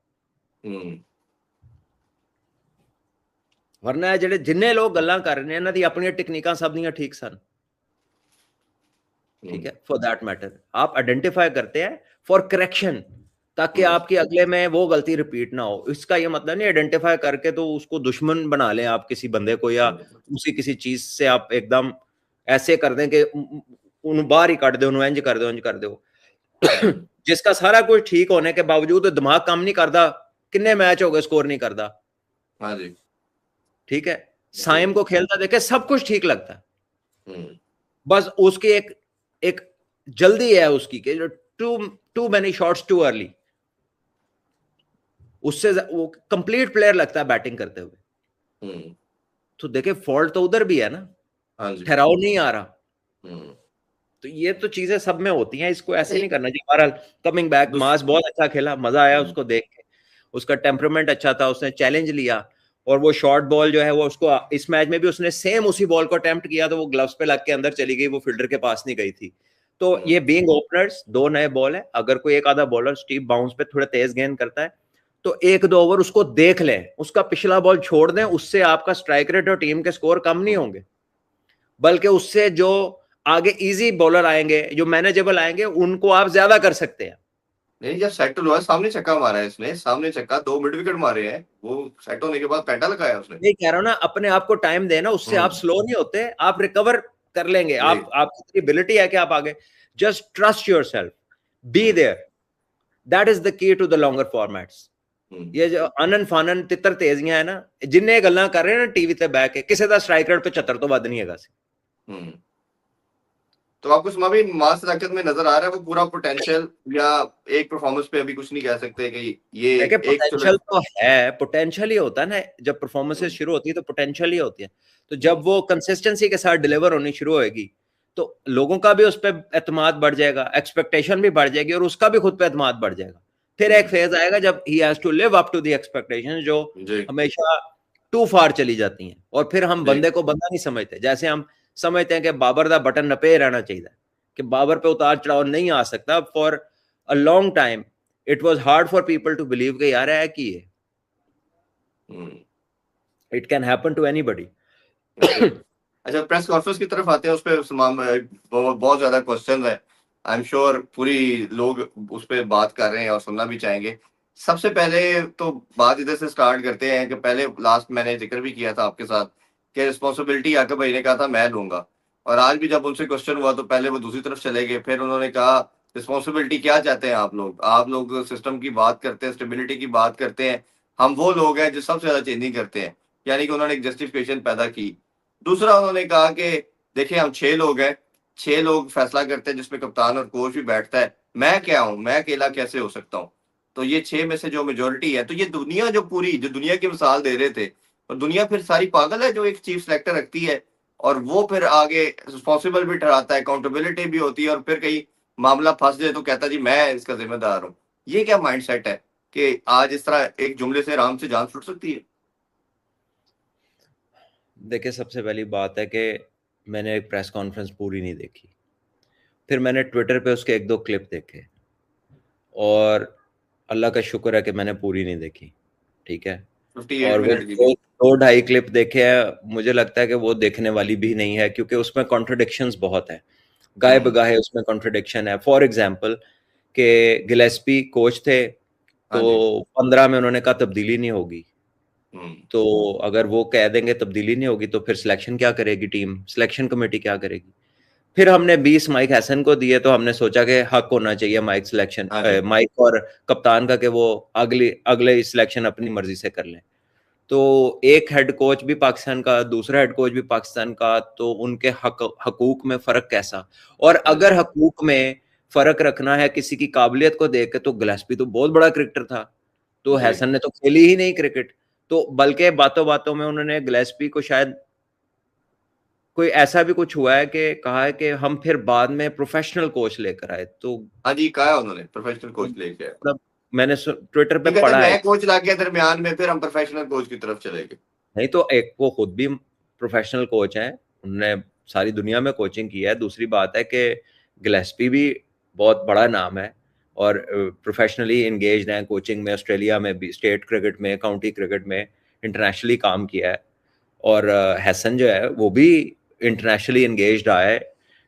वरना ਜਿਹੜੇ जिन्ने लोग गल्लां कर रहे हैं इन्हां दी अपनी टेक्निकां सब दियां ठीक सन। ठीक है, फॉर दैट मैटर आप आइडेंटिफाई करते हैं फॉर करेक्शन, ताकि आपके अगले में वो गलती रिपीट ना हो। इसका ये मतलब नहीं आइडेंटिफाई करके तो उसको दुश्मन बना लें आप किसी बंदे को, या उसी किसी चीज से आप एकदम ऐसे कर दें कि उन बाहर ही काट दो, इंज कर दो, इंज कर दो। जिसका सारा कुछ ठीक होने के बावजूद दिमाग काम नहीं करता, कितने मैच हो गए स्कोर नहीं करता। हाँ जी, ठीक है, साइम को खेलता देखे सब कुछ ठीक लगता है, बस उसकी एक जल्दी है उसकी कि too many shots too early, उससे वो कंप्लीट प्लेयर लगता है बैटिंग करते हुए। तो देखे फॉल्ट तो उधर भी है ना, ठहराव नहीं आ रहा। तो ये तो चीजें सब में होती हैं, इसको ऐसे नहीं करना चाहिए। बहरहाल कमिंग बैक, मास बहुत अच्छा खेला, मजा आया उसको देख के, उसका टेम्परामेंट अच्छा था, उसने चैलेंज लिया, और वो शॉर्ट बॉल जो है वो उसको इस मैच में भी उसने सेम उसी बॉल को अटेम्प्ट किया, तो वो ग्लव्स पे लग के अंदर चली गई, वो फील्डर के पास नहीं गई थी। तो ये बीइंग ओपनर्स, दो नए बॉल है, अगर कोई एक आधा बॉलर स्टीप बाउंस पे थोड़ा तेज गेंद करता है तो एक दो ओवर उसको देख लें, उसका पिछला बॉल छोड़ दें, उससे आपका स्ट्राइक रेट और टीम के स्कोर कम नहीं होंगे, बल्कि उससे जो आगे इजी बॉलर आएंगे, जो मैनेजेबल आएंगे, उनको आप ज्यादा कर सकते हैं। नहीं, जब सेटल हुआ, सामने छक्का मारा है इसने, सामने छक्का, 2 मिड विकेट मारे हैं, वो सेट होने के बाद पैंटा लगाया उसने। नहीं कह रहा हूं ना, अपने आप को टाइम देना, उससे आप स्लो नहीं होते, आप रिकवर कर लेंगे, आपकी एबिलिटी है कि आप आगे, just trust yourself, be there, that is the key to the longer formats. ये जो अनन फानन तितर तेजियां है ना, जिन्ने गल्लां कर रहे हैं ना टीवी ते बैठ के, किसी का स्ट्राइक रेट 75 तो वध नहीं हैगा सी। तो आपको समावी मास ताकत में नजर आ रहा है वो पूरा पोटेंशियल, या एक परफॉर्मेंस पे अभी कुछ नहीं कह सकते कि ये एक पोटेंशियल तो है, पोटेंशियल ही होता है ना, जब परफॉर्मेंसेस शुरू होती है तो पोटेंशियल ही होती है, तो जब वो कंसिस्टेंसी के साथ डिलीवर होनी शुरू होएगी तो लोगों का भी उस पर एतमाद बढ़ जाएगा, एक्सपेक्टेशन भी बढ़ जाएगी, और उसका भी खुद पे एतमाद बढ़ जाएगा। फिर एक फेज आएगा जब he has to live up to the expectations, जो हमेशा टू फार चली जाती हैं, और फिर हम बंदे को बंदा नहीं समझते, जैसे हम समझते हैं कि बाबर दा बटन नपे रहना चाहिए, कि बाबर पे उतार चढ़ाव नहीं आ सकता। For a long time it was hard for people to believe कि यार है कि it can happen to anybody. अच्छा, प्रेस कॉन्फ्रेंस की तरफ आते हैं, उस पर बहुत ज्यादा क्वेश्चन है। आई एम श्योर पूरी लोग उस पर बात कर रहे हैं और सुनना भी चाहेंगे। सबसे पहले तो बात इधर से स्टार्ट करते हैं कि पहले लास्ट मैंने जिक्र भी किया था आपके साथ कि रिस्पॉन्सिबिलिटी आकर भाई ने कहा था मैं लूंगा, और आज भी जब उनसे क्वेश्चन हुआ तो पहले वो दूसरी तरफ चले गए। फिर उन्होंने कहा रिस्पॉन्सिबिलिटी क्या चाहते हैं आप लोग सिस्टम की बात करते हैं, स्टेबिलिटी की बात करते हैं, हम वो लोग हैं जो सबसे ज्यादा चेंजिंग करते हैं। यानी कि उन्होंने एक जस्टिफिकेशन पैदा की। दूसरा उन्होंने कहा कि देखिए हम 6 लोग हैं, 6 लोग फैसला करते हैं जिसमें कप्तान और कोच भी बैठता है, मैं क्या हूं, मैं अकेला कैसे हो सकता हूं। तो ये 6 में से जो मेजोरिटी है, तो ये दुनिया जो पूरी जो दुनिया की मिसाल दे रहे थे, और दुनिया फिर सारी पागल है जो एक चीफ सेलेक्टर रखती है और वो फिर आगे रिस्पॉन्सिबल भी ठहराता है, अकाउंटेबिलिटी भी होती है, और फिर कहीं मामला फंस जाए तो कहता जी मैं इसका जिम्मेदार हूँ। ये क्या माइंडसेट है कि आज इस तरह एक जुमले से आराम से जान छूट सकती है। देखिए, सबसे पहली बात है कि मैंने एक प्रेस कॉन्फ्रेंस पूरी नहीं देखी, फिर मैंने ट्विटर पे उसके 1-2 क्लिप देखे, और अल्लाह का शुक्र है कि मैंने पूरी नहीं देखी, ठीक है। 58 और वो मिनट की भी। 2-2.5 क्लिप देखे हैं, मुझे लगता है कि वो देखने वाली भी नहीं है, क्योंकि उसमें कॉन्ट्रडिक्शंस बहुत हैं, गाए बगाए उसमें कॉन्ट्रडिक्शन है। फॉर एग्जाम्पल कि गिलेस्पी कोच थे, हाँ तो जी। 15 में उन्होंने कहा तब्दीली नहीं होगी, हम्म। तो अगर वो कह देंगे तब्दीली नहीं होगी तो फिर सिलेक्शन क्या करेगी टीम, सिलेक्शन कमेटी क्या करेगी। फिर हमने 20 माइक हैसन को दिए, तो हमने सोचा कि हक होना चाहिए माइक सिलेक्शन, हाँ जी। माइक और कप्तान का, कि वो अगले सिलेक्शन अपनी मर्जी से कर लें। तो एक हेड कोच भी पाकिस्तान का, दूसरा हेड कोच भी पाकिस्तान का, तो उनके हकूक में फर्क कैसा। और हाँ जी। अगर हकूक में फर्क रखना है किसी की काबिलियत को देख के, तो गिलेस्पी तो बहुत बड़ा क्रिकेटर था, तो जी। हैसन ने तो खेली ही नहीं क्रिकेट। तो बल्कि बातों बातों में उन्होंने गिलेस्पी को शायद कोई ऐसा भी कुछ हुआ है कि कहा है कि हम फिर बाद में प्रोफेशनल कोच लेकर आए, तो हाँ जी, कहा है उन्होंने प्रोफेशनल कोच लेके आए। मतलब मैंने ट्विटर पे ये कहते हैं पढ़ा है। नया कोच ला गया दरमियान में, फिर हम प्रोफेशनल कोच की तरफ चले गए। नहीं तो एक वो खुद भी प्रोफेशनल कोच हैं, उनने सारी दुनिया में कोचिंग की है। दूसरी बात है कि गिलेस्पी भी बहुत बड़ा नाम है और प्रोफेशनली इंगेज्ड हैं कोचिंग में, ऑस्ट्रेलिया में भी, स्टेट क्रिकेट में, काउंटी क्रिकेट में इंटरनेशनली काम किया है। और हैसन जो है वो भी इंटरनेशनली इंगेज्ड रहा है,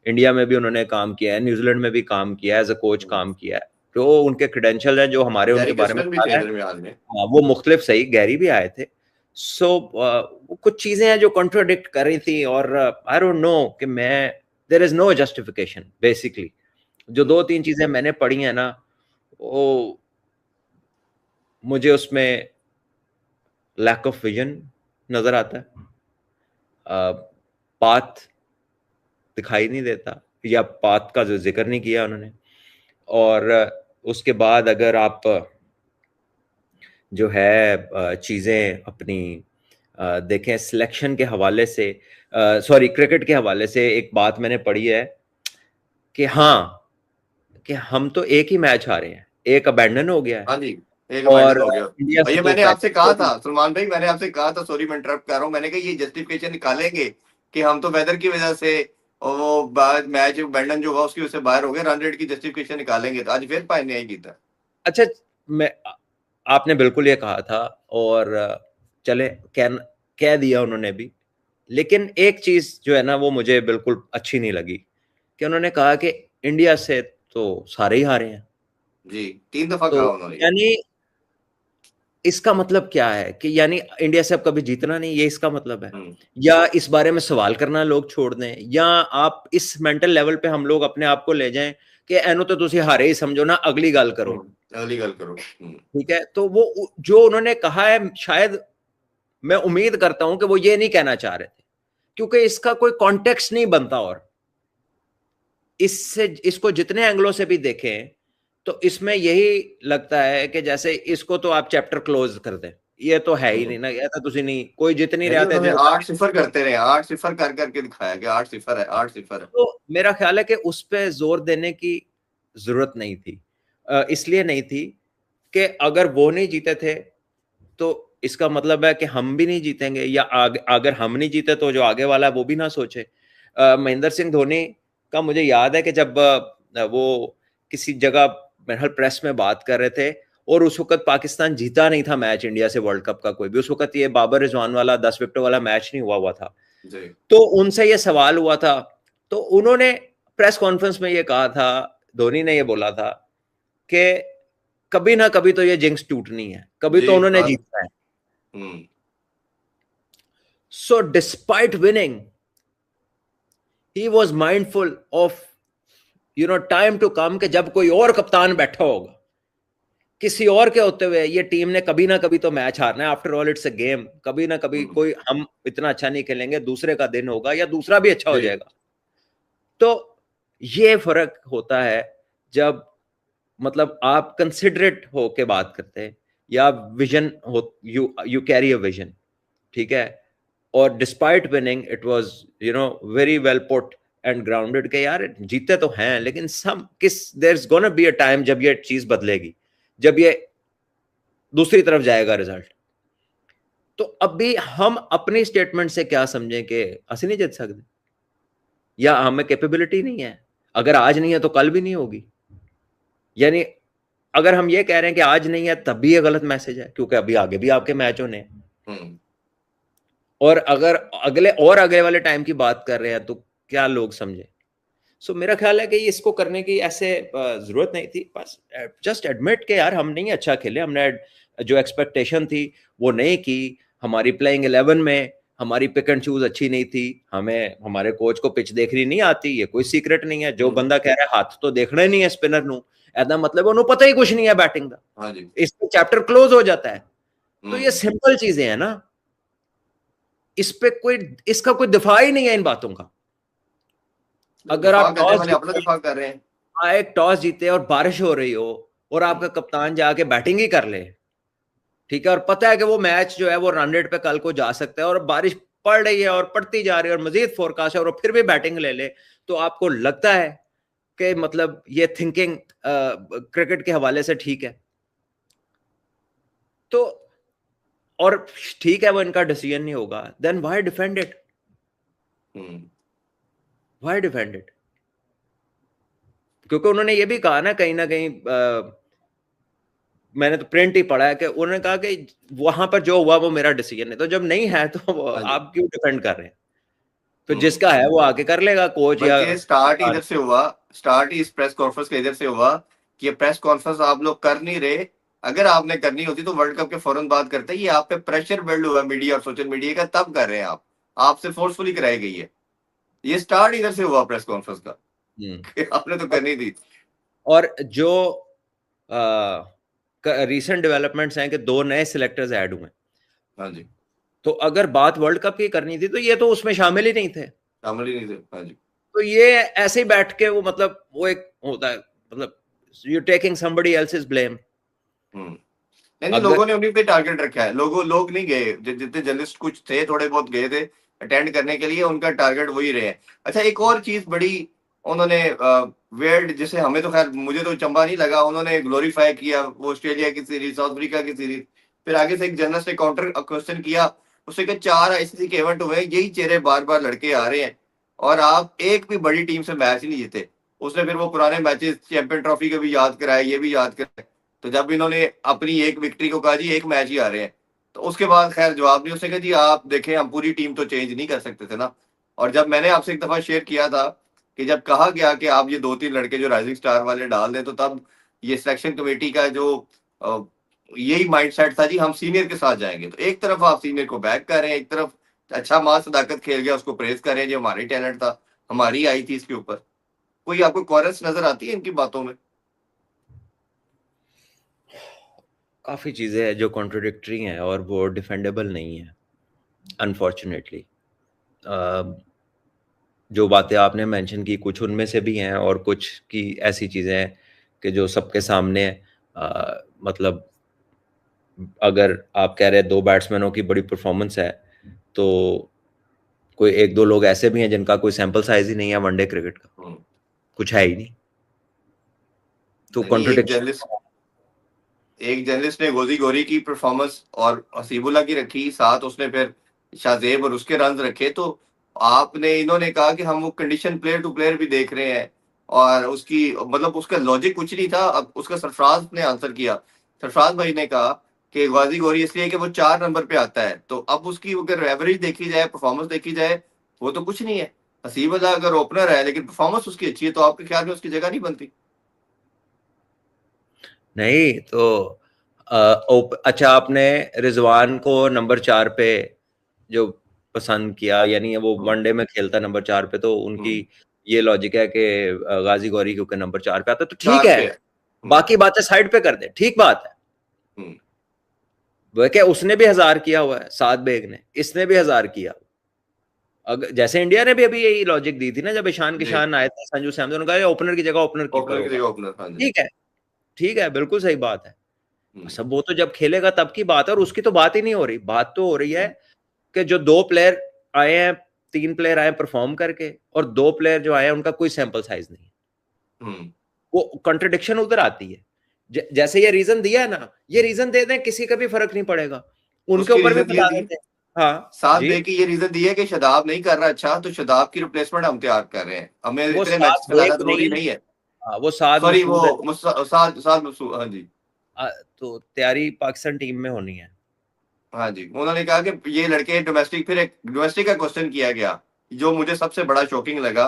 इंडिया में भी उन्होंने काम किया है, न्यूजीलैंड में भी काम किया है, एज अ कोच काम किया है। तो उनके क्रेडेंशियल हैं, जो हमारे उनके गैरी बारे में कर्स्टन भी ख्याल थे है। दरमियान में। हाँ, वो मुख्तलिफ, सही, गैरी भी आए थे। सो कुछ चीजें हैं जो कॉन्ट्रोडिक्ट कर रही थी, और आई डोंट नो कि मैं, there is no justification basically. जो 2-3 चीजें मैंने पढ़ी हैं ना, वो मुझे उसमें लैक ऑफ विजन नजर आता है, पाथ दिखाई नहीं देता, या पाथ का जो जिक्र नहीं किया उन्होंने। और उसके बाद अगर आप जो है चीज़ें अपनी देखें सिलेक्शन के हवाले से, सॉरी क्रिकेट के हवाले से, एक बात मैंने पढ़ी है कि हाँ, कि हम तो एक ही मैच हारे हैं, एक अबैंडन हो गया है, हाँ जी, एक और अमेंडन हो गया। इंडिया और से ये तो मैंने आपसे कहा पहले। था सलमान भाई, मैंने आपसे कहा था, सॉरी मैं इंटरप्ट कर रहा हूँ, मैंने कहा ये जस्टिफिकेशन निकालेंगे कि हम तो वेदर की वजह से और वो बाद मैच अबैंडन जो हुआ उसकी वजह से बाहर हो गए, रन रेट की जस्टिफिकेशन निकालेंगे, तो आज फिर पाए नहीं किया। अच्छा, मैं, आपने बिल्कुल ये कहा था, और चले कह दिया उन्होंने भी, लेकिन एक चीज जो है ना वो मुझे बिल्कुल अच्छी नहीं लगी, कि उन्होंने कहा कि इंडिया से तो सारे ही हारे हैं। जी, 3 दफा तो कहा उन्होंने। यानी इसका मतलब क्या है कि यानी इंडिया से अब कभी जीतना नहीं, ये इसका मतलब है? हम्म। या इस बारे में सवाल करना लोग छोड़ दें, या आप इस मेंटल लेवल पे हम लोग अपने आप को ले जाएं कि एनो तो तुसी हारे ही समझो ना, अगली गल करो। अगली गल करो। ठीक है, तो वो जो उन्होंने कहा है, शायद मैं उम्मीद करता हूं कि वो ये नहीं कहना चाह रहे थे, क्योंकि इसका कोई कॉन्टेक्स्ट नहीं बनता। और इससे, इसको जितने एंगलों से भी देखें तो इसमें यही लगता है कि जैसे इसको तो आप चैप्टर क्लोज कर दें, ये तो है ही नहीं ना, ऐसा तुझ नहीं, कोई जित नहीं नहीं, रहा था उन्होंने 8-0 करते रहे, 8-0 कर करके दिखाया कि 8-0 है, 8-0 है। तो मेरा ख्याल है कि उस पर जोर देने की जरूरत नहीं थी। इसलिए नहीं थी कि अगर वो नहीं जीते थे तो इसका मतलब है कि हम भी नहीं जीतेंगे, या अगर हम नहीं जीते तो जो आगे वाला है वो भी ना सोचे। महेंद्र सिंह धोनी का मुझे याद है कि जब वो किसी जगह मेरे ख्याल प्रेस में बात कर रहे थे, और उस वक्त पाकिस्तान जीता नहीं था मैच इंडिया से वर्ल्ड कप का कोई भी, उस वक्त ये बाबर रिजवान वाला 10 विकेट वाला मैच नहीं हुआ था। जी तो उनसे ये सवाल हुआ था, तो उन्होंने प्रेस कॉन्फ्रेंस में ये कहा था, धोनी ने ये बोला था कि कभी ना कभी तो ये जिंक्स टूटनी है, कभी जी तो उन्होंने बात। जीतना है। हम्म। So despite winning he was mindful of time to come, कि जब कोई और कप्तान बैठा होगा, किसी और के होते हुए, ये टीम ने कभी ना कभी तो मैच हारना है। After all it's a game, कभी ना कभी हम्म। कोई हम इतना अच्छा नहीं खेलेंगे, दूसरे का दिन होगा या दूसरा भी अच्छा हो जी जाएगा। तो ये फर्क होता है जब मतलब आप कंसिडरेट होके बात करते हैं, या विजन हो, यू कैरी अ विजन, ठीक है। और despite winning it was very well put and grounded, के यार जीते तो हैं, लेकिन some kiss there is gonna be a time जब ये चीज बदलेगी, जब ये दूसरी तरफ जाएगा रिजल्ट। तो अभी हम अपनी स्टेटमेंट से क्या समझें कि असली नहीं जीत सकते, या हमें कैपेबिलिटी नहीं है। अगर आज नहीं है तो कल भी नहीं होगी। यानी अगर हम ये कह रहे हैं कि आज नहीं है तब भी ये गलत मैसेज है, क्योंकि अभी आगे भी आपके मैच होने हैं। हम्म। और अगर अगले वाले टाइम की बात कर रहे हैं तो क्या लोग समझे। सो मेरा ख्याल है कि इसको करने की ऐसे जरूरत नहीं थी। बस जस्ट एडमिट के यार हम नहीं अच्छा खेले, हमने जो एक्सपेक्टेशन थी वो नहीं की। हमारी प्लेइंग 11 में हमारी पिक एंड चूज अच्छी नहीं थी। हमें हमारे कोच को पिच देखनी नहीं आती, ये कोई सीक्रेट नहीं है। जो हम्म। बंदा कह रहा है हाथ तो देखना ही नहीं है स्पिनर नु, ऐदा मतलब उन्हें पता ही कुछ नहीं है बैटिंग का, हाँ जी। इसमें चैप्टर क्लोज हो जाता है। तो ये हम्म। सिंपल चीजें हैं ना, इस पे कोई, इसका कोई दिफा ही नहीं है इन बातों का। अगर दिफा आप करने टॉस वाले अपना जीते, दिफा कर रहे हैं। एक टॉस जीते और बारिश हो रही हो, और हम्म। आपका कप्तान जाके बैटिंग ही कर ले, ठीक है, और पता है कि वो मैच जो है वो रन रेट पे कल को जा सकता है, और बारिश पड़ रही है और पड़ती जा रही है और मजीद फोरकास्ट है, और फिर भी बैटिंग ले ले, तो आपको लगता है कि मतलब ये थिंकिंग क्रिकेट के हवाले से ठीक है। तो और ठीक है वो इनका डिसीजन नहीं होगा, then why defend it, hmm. Why defend it. क्योंकि उन्होंने ये भी कहा ना कहीं मैंने तो प्रिंट ही पढ़ा है कि उन्होंने कहा कि वहां पर जो हुआ वो मेरा डिसीजन है। तो जब नहीं है तो हाँ जी। आप क्यों डिफेंड कर रहे हैं। तो हम्म। जिसका है वो आके कर लेगा, कोच या बल्कि स्टार्ट इधर से हुआ, स्टार्ट ही इस प्रेस कॉन्फ्रेंस के इधर से हुआ कि ये प्रेस कॉन्फ्रेंस आप लोग कर नहीं रहे। अगर आपने करनी होती तो वर्ल्ड कप के फौरन बात करते। ये आप पे प्रेशर बिल्ड हुआ मीडिया और सोशल मीडिया का, तब कर रहे हैं आप, आपसे फोर्सफुली कराई गई है। ये स्टार्ट इधर से हुआ प्रेस कॉन्फ्रेंस का कि आपने तो करनी थी। और जो रीसेंट डेवलपमेंट्स हैं कि 2 नए सिलेक्टर्स ऐड हुए, हाँ जी। तो अगर बात वर्ल्ड कप की करनी थी तो ये तो उसमें शामिल ही नहीं थे। शामिल ही नहीं थे। हाँ जी। तो ये ऐसे ही बैठ के वो मतलब वो एक होता है, मतलब you taking somebody else's blame. हम्म। नहीं नहीं, अगर लोगों ने उन्हीं पे टारगेट रखा है। लोग नहीं गए, जितने जर्नलिस्ट कुछ थे थोड़े बहुत गए थे अटेंड करने के लिए, उनका टारगेट वही रहे हैं। अच्छा, एक और चीज बड़ी उन्होंने वेर्ड, जिसे हमें तो खैर मुझे तो चंबा नहीं लगा, उन्होंने ग्लोरीफाई किया वो ऑस्ट्रेलिया की सीरीज, साउथ अफ्रीका की सीरीज। फिर आगे से एक जर्नलिस्ट ने काउंटर क्वेश्चन किया, उससे कि 4 आईसीसी के इवेंट हुए, यही चेहरे बार बार लड़के आ रहे हैं और आप एक भी बड़ी टीम से मैच नहीं जीते। उसने फिर वो पुराने मैचेस चैंपियन ट्रॉफी के भी याद कराए, ये भी याद कराए। तो जब इन्होंने अपनी एक विक्ट्री को कहा जी एक मैच ही आ रहे हैं, तो उसके बाद खैर जवाब नहीं। उसने कहा जी आप देखें, हम पूरी टीम तो चेंज नहीं कर सकते थे ना। और जब मैंने आपसे एक दफा शेयर किया था कि जब कहा गया कि आप ये 2-3 लड़के जो राइजिंग स्टार वाले डाल दें, तो तब ये सिलेक्शन कमेटी का जो अ, यही माइंडसेट था जी, हम सीनियर के साथ जाएंगे। तो एक तरफ आप सीनियर को बैक कर रहे हैं, एक तरफ अच्छा मां सदाकत खेल गया उसको प्रेज कर रहे हैं, जो हमारी टैलेंट था, हमारी आई थी इसके ऊपर। कोई आपको कोरस नजर आती है इनकी बातों में? काफी चीजें हैं जो कॉन्ट्रोडिक्टरी हैं और वो डिफेंडेबल नहीं है अनफॉर्चुनेटली। जो बातें आपने मेंशन की कुछ उनमें से भी हैं, और कुछ की ऐसी चीजें हैं कि जो सबके सामने मतलब अगर आप कह रहे हैं 2 बैट्समैनों की बड़ी परफॉर्मेंस है, तो कोई 1-2 लोग ऐसे भी हैं जिनका कोई सैंपल साइज ही नहीं है वनडे क्रिकेट का, हम्म। कुछ है ही नहीं। तो नहीं, कॉन्ट्रोडिक्शन। एक जर्नलिस्ट ने गोजी गोरी की परफॉर्मेंस और हसीबुल्ला की रखी साथ, उसने फिर शाहजेब और उसके रन रखे। तो आपने इन्होंने कहा कि हम वो कंडीशन प्लेयर टू प्लेयर भी देख रहे हैं, और उसकी मतलब उसका लॉजिक कुछ नहीं था। अब उसका सरफराज ने आंसर किया, सरफराज भाई ने कहा कि गाजी गौरी इसलिए कि वो 4 नंबर पे आता है। तो अब उसकी अगर एवरेज देखी जाए, परफॉर्मेंस देखी जाए, वो तो कुछ नहीं है। हसीब अल्लाह अगर ओपनर है लेकिन परफॉर्मेंस उसकी अच्छी है, तो आपके ख्याल में उसकी जगह नहीं बनती? नहीं तो अच्छा, आपने रिजवान को नंबर 4 पे जो पसंद किया, यानी वो हम्म, वनडे में खेलता नंबर 4 पे, तो उनकी हम्म, ये लॉजिक है कि गाजी गौरी क्योंकि नंबर 4 पे आता है तो ठीक 4 है। पे है। बाकी बातें साइड पे कर दे, ठीक बात है। हम्म, वह क्या, उसने भी 1000 किया हुआ है, साद बेग ने, इसने भी 1000 किया। अगर जैसे इंडिया ने भी अभी यही लॉजिक दी थी ना, जब ईशान जी, किशान आए थे, संजू सैमसन, उन्होंने कहा ओपनर की जगह ओपनर कीपर ओपनर की होगा। जगह ओपनर, हाँ जी। ठीक है, ठीक है, बिल्कुल सही बात है। हम्म, सब वो तो जब खेलेगा तब की बात है, और उसकी तो बात ही नहीं हो रही। बात तो हो रही है हम्म, कि जो 2 प्लेयर आए हैं, 3 प्लेयर आए परफॉर्म करके, और 2 प्लेयर जो आए हैं उनका कोई सैंपल साइज नहीं है। हम्म। वो कंट्रडिक्शन उधर आती है। जैसे ये रीजन दिया है ना, ये रीजन दे दें, किसी का भी फर्क नहीं पड़ेगा, उनके उसकी ऊपर भी रीजन ये बता दी, देते हैं। हाँ साथ जी। दे की ये रीजन दी है कि शदाब नहीं कर रहा अच्छा, तो शदाब की रिप्लेसमेंट हम तैयार कर रहे हैं, हमें वो इतने सात मैचेस खिलाना बेग जरूरी नहीं, नहीं है। वो साद सॉरी, वो मसूद है। साद साद मसूद, हाँ जी। तो तैयारी पाकिस्तान टीम में होनी है। हाँ जी, उन्होंने कहा कि ये लड़के डोमेस्टिक, फिर एक डोमेस्टिक का क्वेश्चन किया गया जो मुझे सबसे बड़ा शॉकिंग लगा।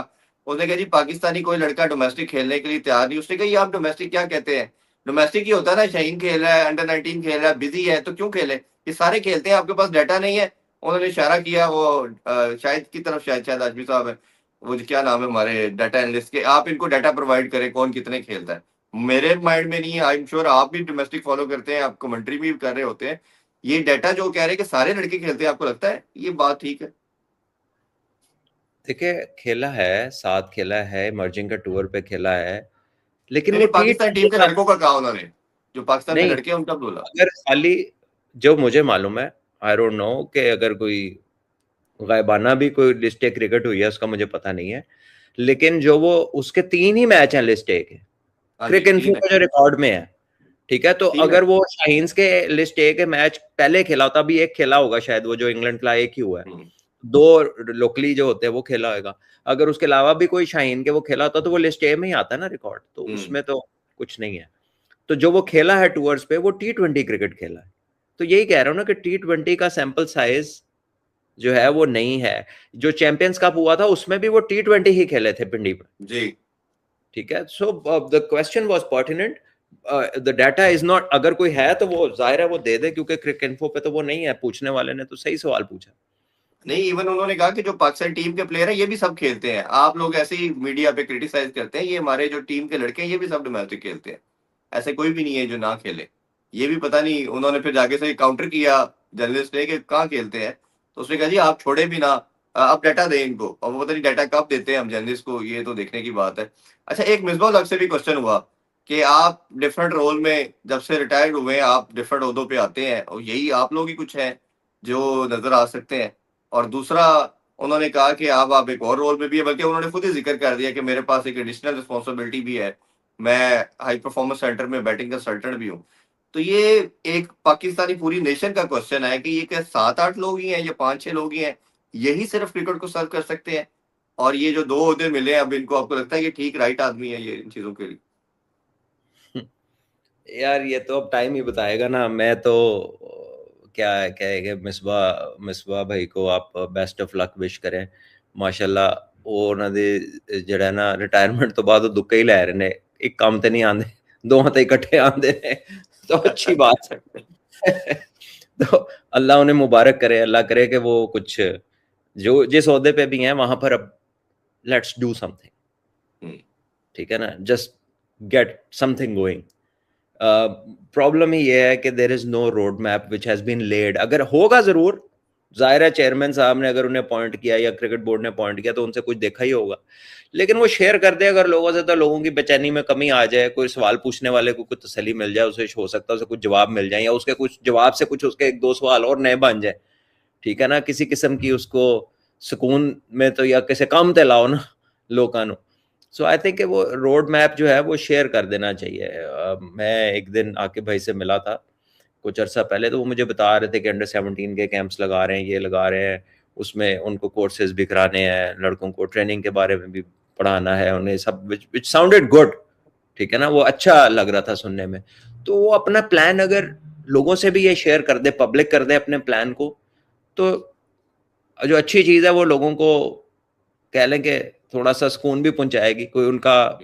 उसने कहा जी पाकिस्तानी कोई लड़का डोमेस्टिक खेलने के लिए तैयार नहीं। उसने कहा ये आप डोमेस्टिक क्या कहते हैं? डोमेस्टिक ही होता है ना, शाहीन खेल रहा है, अंडर 19 खेल रहा है, बिजी है, तो क्यों खेले? ये सारे खेलते हैं, आपके पास डाटा नहीं है। उन्होंने इशारा किया वो शायद की तरफ, शायद शायद आजमी साहब है, वो जो क्या नाम है हमारे डाटा एनालिस्ट के, आप इनको डाटा प्रोवाइड करें कौन कितने खेलता है। मेरे माइंड में नहीं है, आई एम श्योर आप भी डोमेस्टिक फॉलो करते हैं, आप कमेंट्री भी कर रहे होते हैं। ये डाटा जो कह रहे हैं कि सारे लड़के खेलते हैं, आपको लगता है ये बात ठीक है? देखिए, खेला है, साथ खेला है, इमर्जिंग का टूर पे खेला है, लेकिन नहीं वो नहीं, पाकिस्तान टीम के का लड़कों का कहा उन्होंने, जो पाकिस्तान के नहीं। लड़के हैं उनका बोला। अगर खाली, जो मुझे मालूम है, आई डोंट नो कि अगर कोई गायबाना भी कोई लिस्ट ए क्रिकेट हुई है, उसका मुझे पता नहीं है, लेकिन जो वो उसके 3 ही मैच हैं लिस्ट ए के, हाँ जी, क्रिक इन्फो 3 है। का जो रिकॉर्ड में है। ठीक है, तो 3 है। अगर वो शाहीन्स के लिस्ट ए के मैच पहले खेला होता, अभी एक खेला होगा शायद, वो जो इंग्लैंड के लिए एक ही हुआ है, हम्म, 2 लोकली जो होते हैं वो खेला होगा। अगर उसके अलावा भी कोई शाहीन के वो खेला होता तो वो लिस्ट ए में ही आता है ना रिकॉर्ड, तो हम्म, उसमें तो कुछ नहीं है। तो जो वो खेला है टूर्स पे, वो T20 क्रिकेट खेला है। तो यही कह रहा हूँ ना कि T20 का सैंपल साइज जो है वो नहीं है। जो चैंपियंस कप हुआ था उसमें भी वो T20 ही खेले थे पिंडी में। जी। ठीक है, so the question was pertinent, the data is not, अगर कोई है तो वो जाहिर है वो दे दे, क्योंकि क्रिक इन्फो पे तो वो नहीं है। पूछने वाले ने तो सही सवाल पूछा। नहीं, इवन उन्होंने कहा कि जो पाकिस्तान टीम के प्लेयर हैं ये भी सब खेलते हैं, आप लोग ऐसे ही मीडिया पे क्रिटिसाइज करते हैं, ये हमारे जो टीम के लड़के हैं ये भी सब डोमेस्टिक खेलते हैं, ऐसे कोई भी नहीं है जो ना खेले। ये भी पता नहीं, उन्होंने फिर जाके से काउंटर किया जर्नलिस्ट ने कि कहाँ खेलते हैं, तो उसने कहा जी आप छोड़े भी ना, आप डाटा दें इनको। और वो पता नहीं डाटा कब देते हैं हम जर्नलिस्ट को, ये तो देखने की बात है। अच्छा, एक मिसबा हक से भी क्वेश्चन हुआ कि आप डिफरेंट रोल में जब से रिटायर्ड हुए हैं, आप डिफरेंट ओहदों पे आते हैं, और यही आप लोग ही कुछ हैं जो नजर आ सकते हैं। और दूसरा, उन्होंने कहा कि आप एक और रोल में भी है, बल्कि उन्होंने खुद ही जिक्र कर दिया कि मेरे पास एक एडिशनल रिस्पॉन्सिबिलिटी भी है, मैं हाई परफॉर्मेंस सेंटर में बैटिंग कंसल्टेंट भी हूँ। तो ये एक पाकिस्तानी पूरी नेशन का क्वेश्चन है कि ये क्या 7-8 लोग ही हैं या 5-6 लोग ही हैं, यही सिर्फ क्रिकेट को सर्व कर सकते हैं? और ये जो 2 ओहदे मिले हैं अब इनको, आपको लगता है कि ठीक राइट आदमी है ये इन चीजों के लिए? यार ये तो अब टाइम ही बताएगा ना। मैं तो क्या कहेंगे, मिसबा मिसबा भाई को आप बेस्ट ऑफ लक विश करें। माशाल्लाह, वो ਉਹਨਾਂ ਦੇ ਜਿਹੜਾ ਨਾ ਰਿਟਾਇਰਮੈਂਟ ਤੋਂ ਬਾਅਦ ਉਹ ਦੁੱਕੇ ਹੀ ਲੈ ਰਹੇ ਨੇ, ਇੱਕ ਕੰਮ ਤੇ ਨਹੀਂ ਆਉਂਦੇ, ਦੋਵਾਂ ਤੇ ਇਕੱਠੇ ਆਉਂਦੇ ਨੇ। तो अच्छी बात है। तो अल्लाह उन्हें मुबारक करे, अल्लाह करे कि वो कुछ जो जिस ओहदे पे भी हैं वहां पर अब लेट्स डू समथिंग। हम्म, ठीक है ना, just get something going. Problem ही ये है कि there is no road map which has been laid. अगर होगा जरूर, जाहिर है चेयरमैन साहब ने अगर उन्हें अपॉइंट किया या क्रिकेट बोर्ड ने अपॉइंट किया तो उनसे कुछ देखा ही होगा, लेकिन वो शेयर कर दे अगर लोगों से, तो लोगों की बेचैनी में कमी आ जाए, कोई सवाल पूछने वाले को कुछ तसल्ली मिल जाए, उसे हो सकता है उसे कुछ जवाब मिल जाए, या उसके कुछ जवाब से कुछ उसके 1-2 सवाल और नए बन जाए। ठीक है ना, किसी किस्म की उसको सुकून में तो या किसी काम ते लाओ ना लोगों को। सो आई थिंक वो रोड मैप जो है वो शेयर कर देना चाहिए। मैं एक दिन आकिब भाई से मिला था कुछ अरसा पहले, तो वो मुझे बता रहे थे कि अंडर 17 के कैंप्स लगा रहे हैं, ये लगा रहे हैं, उसमें उनको कोर्सेज भी कराने हैं, लड़कों को ट्रेनिंग के बारे में भी पढ़ाना है उन्हें, सब विच साउंडेड गुड, ठीक है ना, वो अच्छा लग रहा था सुनने में। तो वो अपना प्लान अगर लोगों से भी ये शेयर कर दे, पब्लिक कर दे अपने प्लान को, तो जो अच्छी चीज है वो लोगों को कह लें कि थोड़ा सा सुकून भी पहुंचाएगी। कोई उनका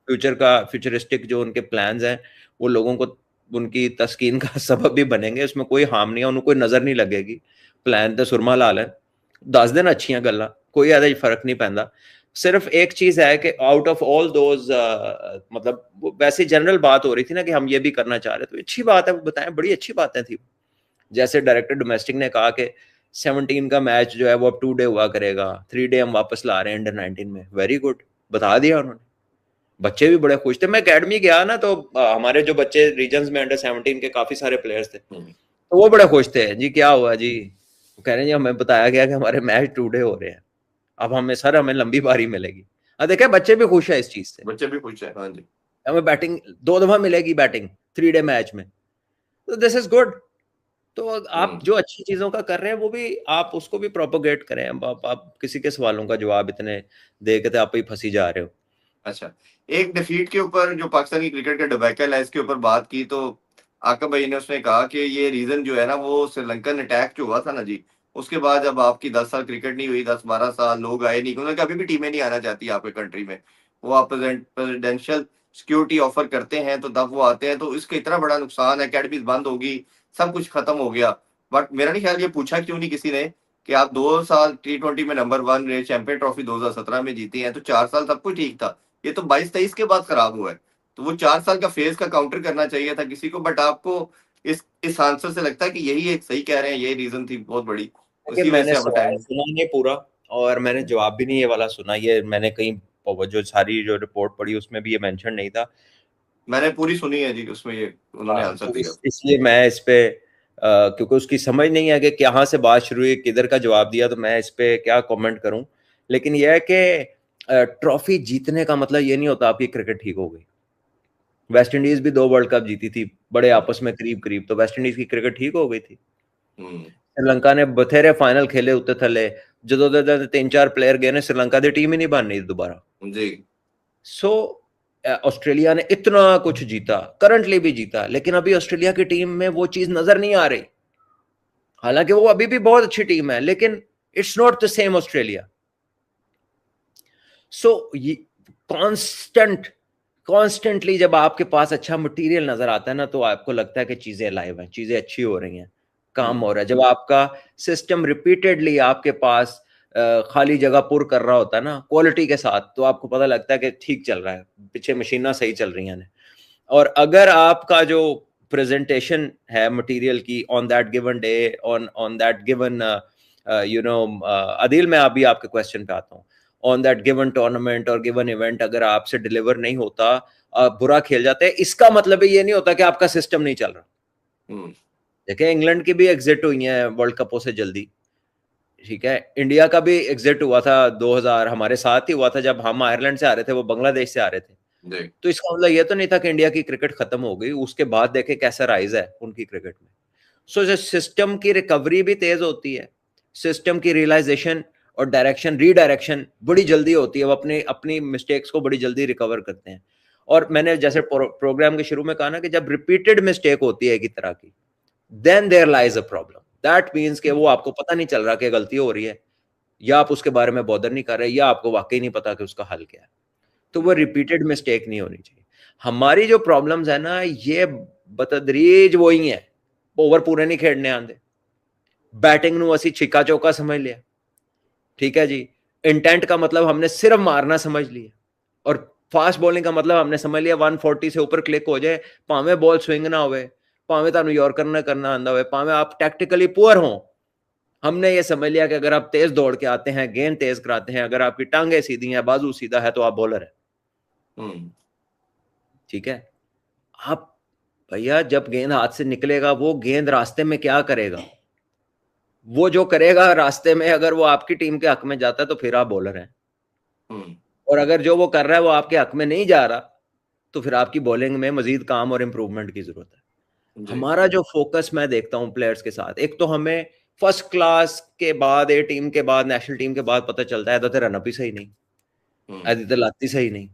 फ्यूचरिस्टिक जो उनके प्लान्स हैं वो लोगों को उनकी तस्कीन का सबब भी बनेंगे, उसमें कोई हार्म नहीं है, उनको कोई नजर नहीं लगेगी। प्लान तो सुरमा लाल है, 10 दिन अच्छियां गल्ला, कोई ऐसा फर्क नहीं पैंदा। सिर्फ एक चीज है कि आउट ऑफ ऑल दोज, मतलब वैसे जनरल बात हो रही थी ना कि हम ये भी करना चाह रहे, तो अच्छी बात है, वो बताएं, बड़ी अच्छी बातें थी। जैसे डायरेक्टर डोमेस्टिक ने कहा कि 17 का मैच जो है वो अब 2 डे हुआ करेगा, 3 डे हम वापस ला रहे हैं अंडर 19 में, वेरी गुड, बता दिया उन्होंने। बच्चे भी बड़े खुश थे। मैं एकेडमी गया ना, तो हमारे जो बच्चे रीजन्स में अंडर 17 के काफी सारे प्लेयर्स थे, तो वो बड़े खुश थे। जी क्या हुआ जी? वो कह रहे हैं जी हमें बताया गया कि हमारे मैच 2 डे हो रहे हैं, अब हमें सर हमें लंबी बारी मिलेगी। अब देखे बच्चे भी खुश है इस चीज से, बच्चे भी खुश है। हाँ जी, हमें बैटिंग 2 दफा मिलेगी, बैटिंग 3 डे मैच में, तो दिस इज गुड। तो आप जो अच्छी चीजों का कर रहे हैं वो भी आप उसको भी प्रोपोगेट करें। अब आप किसी के सवालों का जवाब इतने दे के तो आप ही फंसी जा रहे हो। अच्छा, एक डिफीट के ऊपर जो पाकिस्तानी क्रिकेट का डिबैकल है इसके ऊपर बात की, तो आका भाई ने उसमें कहा कि ये रीजन जो है ना वो श्रीलंकन अटैक जो हुआ था ना जी, उसके बाद जब आपकी 10 साल क्रिकेट नहीं हुई, 10-12 साल लोग आए नहीं, क्योंकि अभी भी टीमें नहीं आना चाहती आपके कंट्री में, वो आप प्रेसिडेंशियल सिक्योरिटी ऑफर करते हैं तो तब वो आते हैं, तो इसका इतना बड़ा नुकसान है, अकेडमीज बंद होगी, सब कुछ खत्म हो गया। बट मेरा नहीं ख्याल ये पूछा क्यों नहीं किसी ने कि आप 2 साल T20 में नंबर 1 रहे, चैंपियन ट्रॉफी 2017 में जीती है, तो 4 साल सब कुछ ठीक था, ये तो 22-23 के बाद खराब हुआ है, तो वो 4 साल का फेज का काउंटर करना चाहिए था किसी को। बट आपको इस आंसर से लगता है कि यही एक सही कह रहे हैं, यही रीजन थी बहुत बड़ी, कि उसी वजह मैंने से आप सवाल टाइम। सुना नहीं पूरा, और मैंने जवाब भी नहीं ये वाला सुना, ये मैंने कहीं वो जो सारी जो रिपोर्ट पढ़ी उसमें भी ये मेंशन नहीं था। मैंने पूरी सुनी है जी, उसमें ये उन्होंने आंसर तो दिया। इसलिए मैं इस पे क्योंकि उसकी समझ नहीं है कि कहाँ से बात शुरू हुई, किधर का जवाब दिया, तो मैं इस पे क्या कमेंट करूं। लेकिन यह है कि ट्रॉफी जीतने का मतलब ये नहीं होता आपकी क्रिकेट ठीक हो गई। वेस्ट इंडीज भी 2 वर्ल्ड कप जीती थी, बड़े आपस में करीब करीब, तो वेस्ट इंडीज की क्रिकेट ठीक हो गई थी। श्रीलंका ने बथेरे फाइनल खेले उत्ते थले, जो 3-4 प्लेयर गए ने, श्रीलंका की टीम ही नहीं बननी दोबारा जी। सो ऑस्ट्रेलिया ने इतना कुछ जीता, करंटली भी जीता, लेकिन अभी ऑस्ट्रेलिया की टीम में वो चीज नजर नहीं आ रही। हालांकि वो अभी भी बहुत अच्छी टीम है, लेकिन it's not the same Australia. So constantly जब आपके पास अच्छा मटेरियल नजर आता है ना, तो आपको लगता है कि चीजें लाइव हैं, चीजें अच्छी हो रही हैं, काम हो रहा है। जब आपका सिस्टम रिपीटेडली आपके पास खाली जगह पुर कर रहा होता है ना क्वालिटी के साथ, तो आपको पता लगता है कि ठीक चल रहा है, पीछे मशीना सही चल रही हैं। और अगर आपका जो प्रेजेंटेशन है मटेरियल की on that given day, on that given Adil, मैं अभी आपके क्वेश्चन पे आता हूँ, ऑन दैट गिवन टूर्नामेंट और गिवन इवेंट अगर आपसे डिलीवर नहीं होता, आप बुरा खेल जाते हैं, इसका मतलब ये नहीं होता कि आपका सिस्टम नहीं चल रहा। देखिए इंग्लैंड की भी एग्जिट हुई है वर्ल्ड कपों से जल्दी, ठीक है, इंडिया का भी एग्जिट हुआ था 2000, हमारे साथ ही हुआ था, जब हम आयरलैंड से आ रहे थे, वो बांग्लादेश से आ रहे थे। तो इसका मतलब ये तो नहीं था कि इंडिया की क्रिकेट खत्म हो गई, उसके बाद देखे कैसा राइज है उनकी क्रिकेट में। सो सिस्टम की रिकवरी भी तेज होती है, सिस्टम की रियलाइजेशन और डायरेक्शन रीडायरेक्शन बड़ी जल्दी होती है, वो अपनी अपनी मिस्टेक्स को बड़ी जल्दी रिकवर करते हैं। और मैंने जैसे प्रोग्राम के शुरू में कहा ना कि जब रिपीटेड मिस्टेक होती है एक ही तरह की, then there lies a problem. That means कि वो आपको पता नहीं चल रहा कि गलती हो रही है, या आप उसके बारे में बॉदर नहीं कर रहे, या आपको वाकई नहीं पता कि उसका हल क्या है। तो वो रिपीटेड मिस्टेक नहीं होनी चाहिए। हमारी जो प्रॉब्लम्स है ना, ये बतदरीज वो ही है, ओवर पूरे नहीं खेड़ने आंदे, बैटिंग ਨੂੰ ਅਸੀਂ छिक्का चौका समझ लिया, ठीक है जी, इंटेंट का मतलब हमने सिर्फ मारना समझ लिया, और फास्ट बॉलिंग का मतलब हमने समझ लिया 140 से ऊपर क्लिक हो जाए, भावे बॉल स्विंग ना होवे, भावे तुहानू यॉर्कर ना करना आंदा होवे, भावे आप टैक्टिकली पुअर हो, हमने ये समझ लिया कि अगर आप तेज दौड़ के आते हैं, गेंद तेज कराते हैं, अगर आपकी टांगे सीधी हैं, बाजू सीधा है, तो आप बॉलर है। ठीक है, आप भैया जब गेंद हाथ से निकलेगा, वो गेंद रास्ते में क्या करेगा, वो जो करेगा रास्ते में, अगर वो आपकी टीम के हक में जाता है तो फिर आप बॉलर हैं। और अगर जो वो कर रहा है वो आपके हक में नहीं जा रहा, तो फिर आपकी बॉलिंग में मजीद काम और इंप्रूवमेंट की जरूरत है। हमारा जो फोकस मैं देखता हूं प्लेयर्स के साथ, एक तो हमें फर्स्ट क्लास के बाद ए टीम के बाद नेशनल टीम के बाद पता चलता है तो रनअप ही सही नहीं, आदि लाती सही नहीं,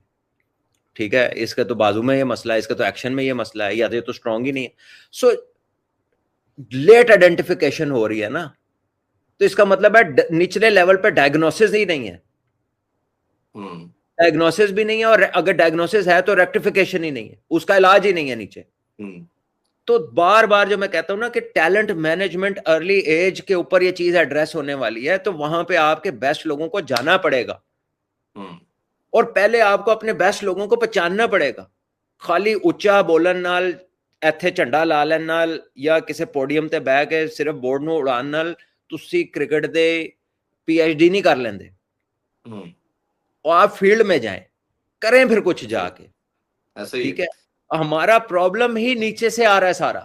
ठीक है, इसका तो बाजू में ये मसला है, इसका तो एक्शन में ये मसला है, या तो ये तो स्ट्रांग ही नहीं है। सो लेट आइडेंटिफिकेशन हो रही है ना, तो इसका मतलब है निचले लेवल पे डायग्नोसिस ही नहीं है, डायग्नोसिस भी नहीं है, और अगर डायग्नोसिस है तो रेक्टिफिकेशन ही नहीं है, उसका इलाज ही नहीं है नीचे। तो बार बार जो मैं कहता हूं ना कि टैलेंट मैनेजमेंट अर्ली एज के ऊपर ये चीज एड्रेस होने वाली है, तो वहां पे आपके बेस्ट लोगों को जाना पड़ेगा, और पहले आपको अपने बेस्ट लोगों को पहचानना पड़ेगा। खाली उच्चा बोलन नाल, ਇੱਥੇ ਝੰਡਾ ਲਾ ਲੈਣ ਨਾਲ ਜਾਂ ਕਿਸੇ ਪੋਡੀਅਮ ਤੇ ਬਹਿ ਕੇ ਸਿਰਫ ਬੋਰਡ ਨੂੰ ਉਡਾਉਣ ਨਾਲ ਤੁਸੀਂ क्रिकेट ਦੇ PhD नहीं कर लेंगे। और आप फील्ड में जाएं, करें फिर कुछ जाके, ठीक है। हमारा प्रॉब्लम ही नीचे से आ रहा है सारा।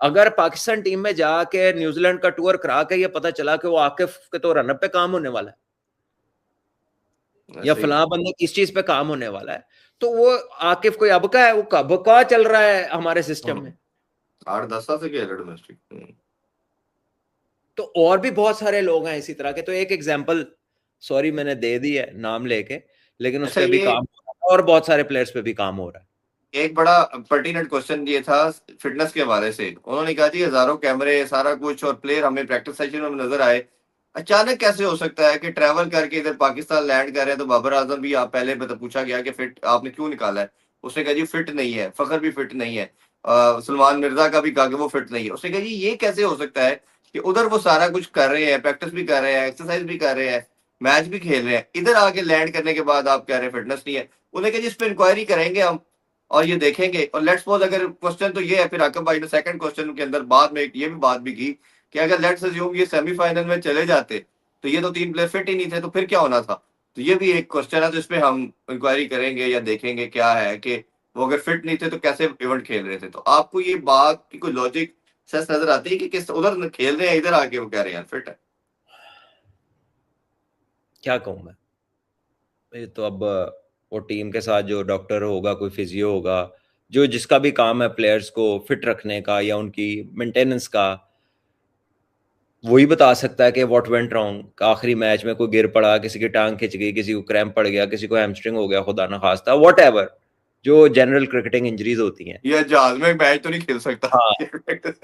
अगर पाकिस्तान टीम में जाके न्यूजीलैंड का टूर करा के ये पता चला कि वो आकिफ के तो रनअप पे काम होने वाला है या फलां बंदे किस चीज पे काम होने वाला है, तो वो आकिफ कोई अब का है, वो कब का चल रहा है हमारे सिस्टम में, 8-10 साल से डोमेस्टिक। तो और भी बहुत सारे लोग हैं इसी तरह के। तो एक एग्जांपल, सॉरी मैंने दे दी है नाम लेके, लेकिन उस पर भी काम हो रहा है और बहुत सारे प्लेयर्स पे भी काम हो रहा है। एक बड़ा पर्टिनेंट क्वेश्चन ये था फिटनेस के हवाले से, उन्होंने कहा जी हजारों कैमरे सारा कुछ और प्लेयर हमें प्रैक्टिस सेशन में नजर आए, अचानक कैसे हो सकता है कि ट्रैवल करके इधर पाकिस्तान लैंड कर रहे हैं। तो बाबर आजम भी आप पहले पूछा गया कि फिट आपने क्यों निकाला है, उसने कहा जी फिट नहीं है। फखर भी फिट नहीं है, सलमान मिर्जा का भी कहा कि वो फिट नहीं है। उसने कहा जी ये कैसे हो सकता है कि उधर वो सारा कुछ कर रहे हैं, प्रैक्टिस भी कर रहे हैं, एक्सरसाइज भी कर रहे हैं, मैच भी खेल रहे हैं, इधर आके लैंड करने के बाद आप कह रहे हैं फिटनेस नहीं है। उन्हें कहा जी इस पर इंक्वायरी करेंगे हम और ये देखेंगे। और लेट्स सपोज अगर क्वेश्चन तो ये है, फिर आकब भाई ने सेकंड क्वेश्चन के अंदर बाद में ये भी बात भी की कि अगर लेट्स अज्यूम ये सेमीफाइनल में चले जाते तो ये तो 3 प्लेयर फिट ही नहीं थे, तो फिर क्या होना था। तो ये भी एक क्वेश्चन है, तो इस पे हम इंक्वायरी करेंगे या देखेंगे क्या है कि वो अगर फिट नहीं थे तो कैसे इवेंट खेल रहे थे। तो आपको ये बात की कोई लॉजिक सेंस नजर आती है कि किस उधर खेल रहे हैं, इधर आके वो कह रहे हैं फिट है। क्या कहूं मैं, ये तो अब वो टीम के साथ जो डॉक्टर होगा, कोई फिजियो होगा, जो जिसका भी काम है प्लेयर्स को फिट रखने का या उनकी मेंटेनेंस का, वही बता सकता है कि व्हाट वेंट रॉन्ग। आखिरी मैच में कोई गिर पड़ा, किसी की टांग खिंच गई, किसी को क्रैम्प पड़ गया, किसी को हैमस्ट्रिंग हो गया, खुदा ना खास्ता, व्हाटएवर जो जनरल क्रिकेटिंग इंजरीज होती हैं। ये जहाज में मैच तो नहीं खेल सकता। हाँ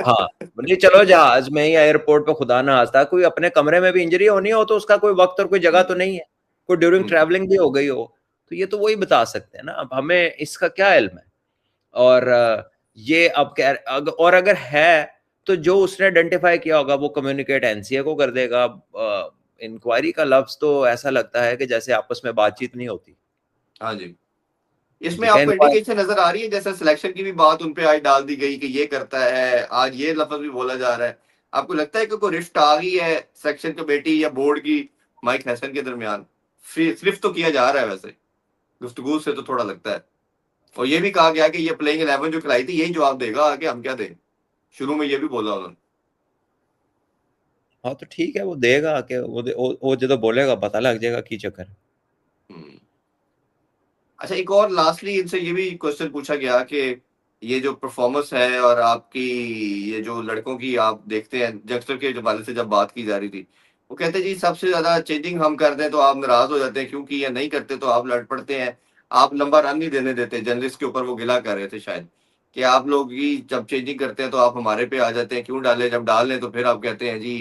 हाँ, नहीं चलो जहाज में या एयरपोर्ट पे खुदा ना खास्ता कोई अपने कमरे में भी इंजरी होनी हो तो उसका कोई वक्त और कोई जगह तो नहीं है, कोई ड्यूरिंग ट्रैवलिंग भी हो गई हो, तो ये तो वही बता सकते हैं ना। अब हमें इसका क्या इल्म है। और ये अब और अगर है तो जो उसने आइडेंटिफाई किया होगा वो कम्युनिकेट एनसीए को कर देगा। इंक्वायरी का लफ्ज तो ऐसा लगता है कि जैसे आपस में बातचीत नहीं होती। हाँ जी, इसमें आपको इंडिकेशन नजर आ रही है, जैसे सिलेक्शन की भी बात उन पे आज डाल दी गई कि ये करता है, आज ये लफ्ज भी बोला जा रहा है। आपको लगता है कि कोई रिफ्ट आ गई है सेक्शन कमेटी या बोर्ड की माइक हैसन के दरमियान? सिर्फ तो किया जा रहा है, वैसे गुफ्तगू से तो थोड़ा लगता है। और ये भी कहा गया कि ये प्लेइंग 11 जो खिलाई थी यही जवाब देगा आगे, हम क्या दें। शुरू में ये भी बोला उन्होंने। हाँ तो ठीक है, वो देगा कि वो जो बोलेगा पता लग जाएगा की चक्कर। अच्छा, एक और लास्टली इनसे ये भी क्वेश्चन पूछा गया कि ये जो परफॉर्मेंस है और आपकी ये जो लड़कों की आप देखते हैं, जंगस्टर के हवाले से जब बात की जा रही थी, वो कहते हैं जी सबसे ज्यादा चेंजिंग हम कर दें तो आप नाराज हो जाते हैं, क्योंकि या नहीं करते तो आप लड़ पड़ते हैं, आप लंबा रन नहीं देने देते। जर्नलिस्ट के ऊपर वो गिला कर रहे थे शायद कि आप लोग ही जब चेंजिंग करते हैं तो आप हमारे पे आ जाते हैं, क्यों डाले, जब डाल लें तो फिर आप कहते हैं जी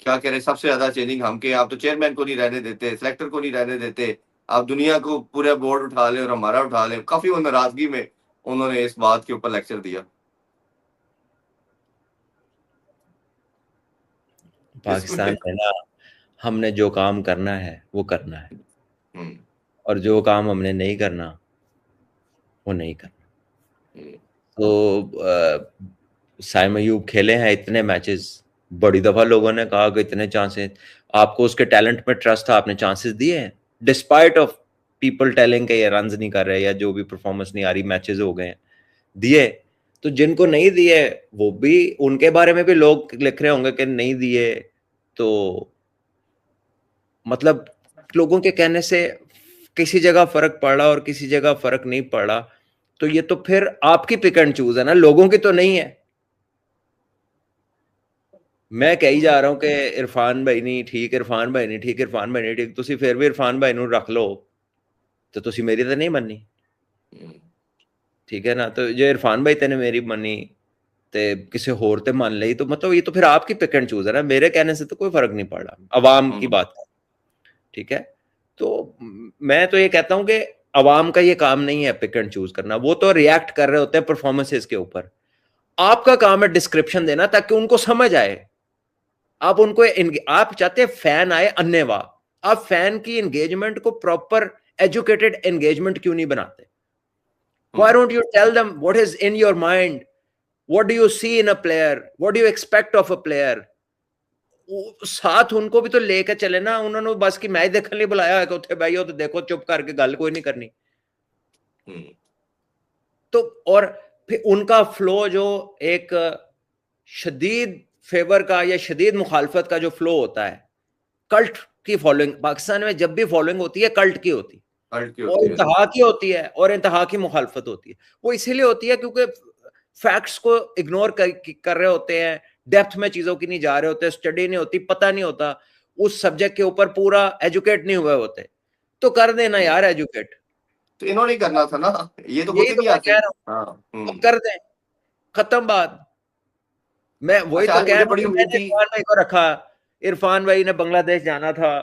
क्या कह रहे हैं, सबसे ज्यादा चेंजिंग हम के, आप तो चेयरमैन को नहीं रहने देते, सेलेक्टर को नहीं रहने देते, आप दुनिया को पूरा बोर्ड उठा लें और हमारा उठा लें। काफी वो नाराजगी में उन्होंने इस बात के ऊपर लेक्चर दिया। पाकिस्तान में ना हमने जो काम करना है वो करना है, और जो काम हमने नहीं करना वो नहीं करना। तो साइम अयूब खेले हैं इतने मैचेस, बड़ी दफा लोगों ने कहा कि इतने चांसेस, आपको उसके टैलेंट में ट्रस्ट था, आपने चांसेस दिए हैं डिस्पाइट ऑफ पीपल टेलिंग के ये रन्स नहीं कर रहे या जो भी परफॉर्मेंस नहीं आ रही, मैचेस हो गए हैं, दिए। तो जिनको नहीं दिए वो भी, उनके बारे में भी लोग लिख रहे होंगे कि नहीं दिए, तो मतलब लोगों के कहने से किसी जगह फर्क पड़ रहा और किसी जगह फर्क नहीं पड़ रहा, तो ये तो फिर आपकी पिक एंड चूज है ना, लोगों की तो नहीं है। मैं कही जा रहा हूँ कि इरफान भाई नहीं ठीक, इरफान भाई नहीं ठीक, इरफान भाई नहीं ठीक, ਤੁਸੀਂ ਫਿਰ ਵੀ इरफान भाई ਨੂੰ ਰੱਖ ਲਓ ਤੇ ਤੁਸੀਂ ਮੇਰੀ ਤਾਂ ਨਹੀਂ ਮੰਨੀ। ठीक है ना, तो जो इरफान भाई तेने मेरी मनी ते किसी होर ते मान ली, तो मतलब ये तो फिर आपकी पिक एंड चूज है ना, मेरे कहने से तो कोई फर्क नहीं पड़ रहा, अवाम की बात है। ठीक है, तो मैं तो ये कहता हूं कि अवाम का ये काम नहीं है पिक एंड चूज करना, वो तो रिएक्ट कर रहे होते हैं परफॉर्मेंसेस के ऊपर। आपका काम है डिस्क्रिप्शन देना ताकि उनको समझ आए। आप उनको आप चाहते हैं फैन आए अन्नेवा, आप फैन की एंगेजमेंट को प्रॉपर एजुकेटेड एंगेजमेंट क्यों नहीं बनाते? Why don't you tell them what is in your mind? What do you see in a player? What do you expect of a player? साथ उनको भी तो लेके चले ना, उन्होंने बस की मैच देखने लिए बुलाया है कि उत्थे भाई हो तो देखो चुप करके गल कोई नहीं करनी। तो और फिर उनका फ्लो जो एक शदीद फेवर का या शदीद मुखालफत का जो फ्लो होता है, कल्ट की फॉलोइंग पाकिस्तान में जब भी फॉलोइंग होती है कल्ट की होती है, और इंतहा की होती है, और इंतहा की मुखालफत होती है। वो इसीलिए होती है क्योंकि फैक्ट्स को इग्नोर कर रहे होते हैं, डेप्थ में चीजों की नहीं जा रहे होते, स्टडी नहीं होती, पता नहीं होता, उस सब्जेक्ट के ऊपर पूरा एजुकेट नहीं हुए होते। तो कर देना यार एजुकेट, तो इन्होंने करना था ना, ये तो खुद यही ही तो नहीं मैं आते। कह रहा हूँ, तो कर दें, खत्म बात। मैं वही अच्छा, तो आज कह मुझे रहा बड़ी हूँ, उम्मीद मैंने थी। इरफान भाई को रखा, इरफान भाई ने बांग्लादेश जाना था,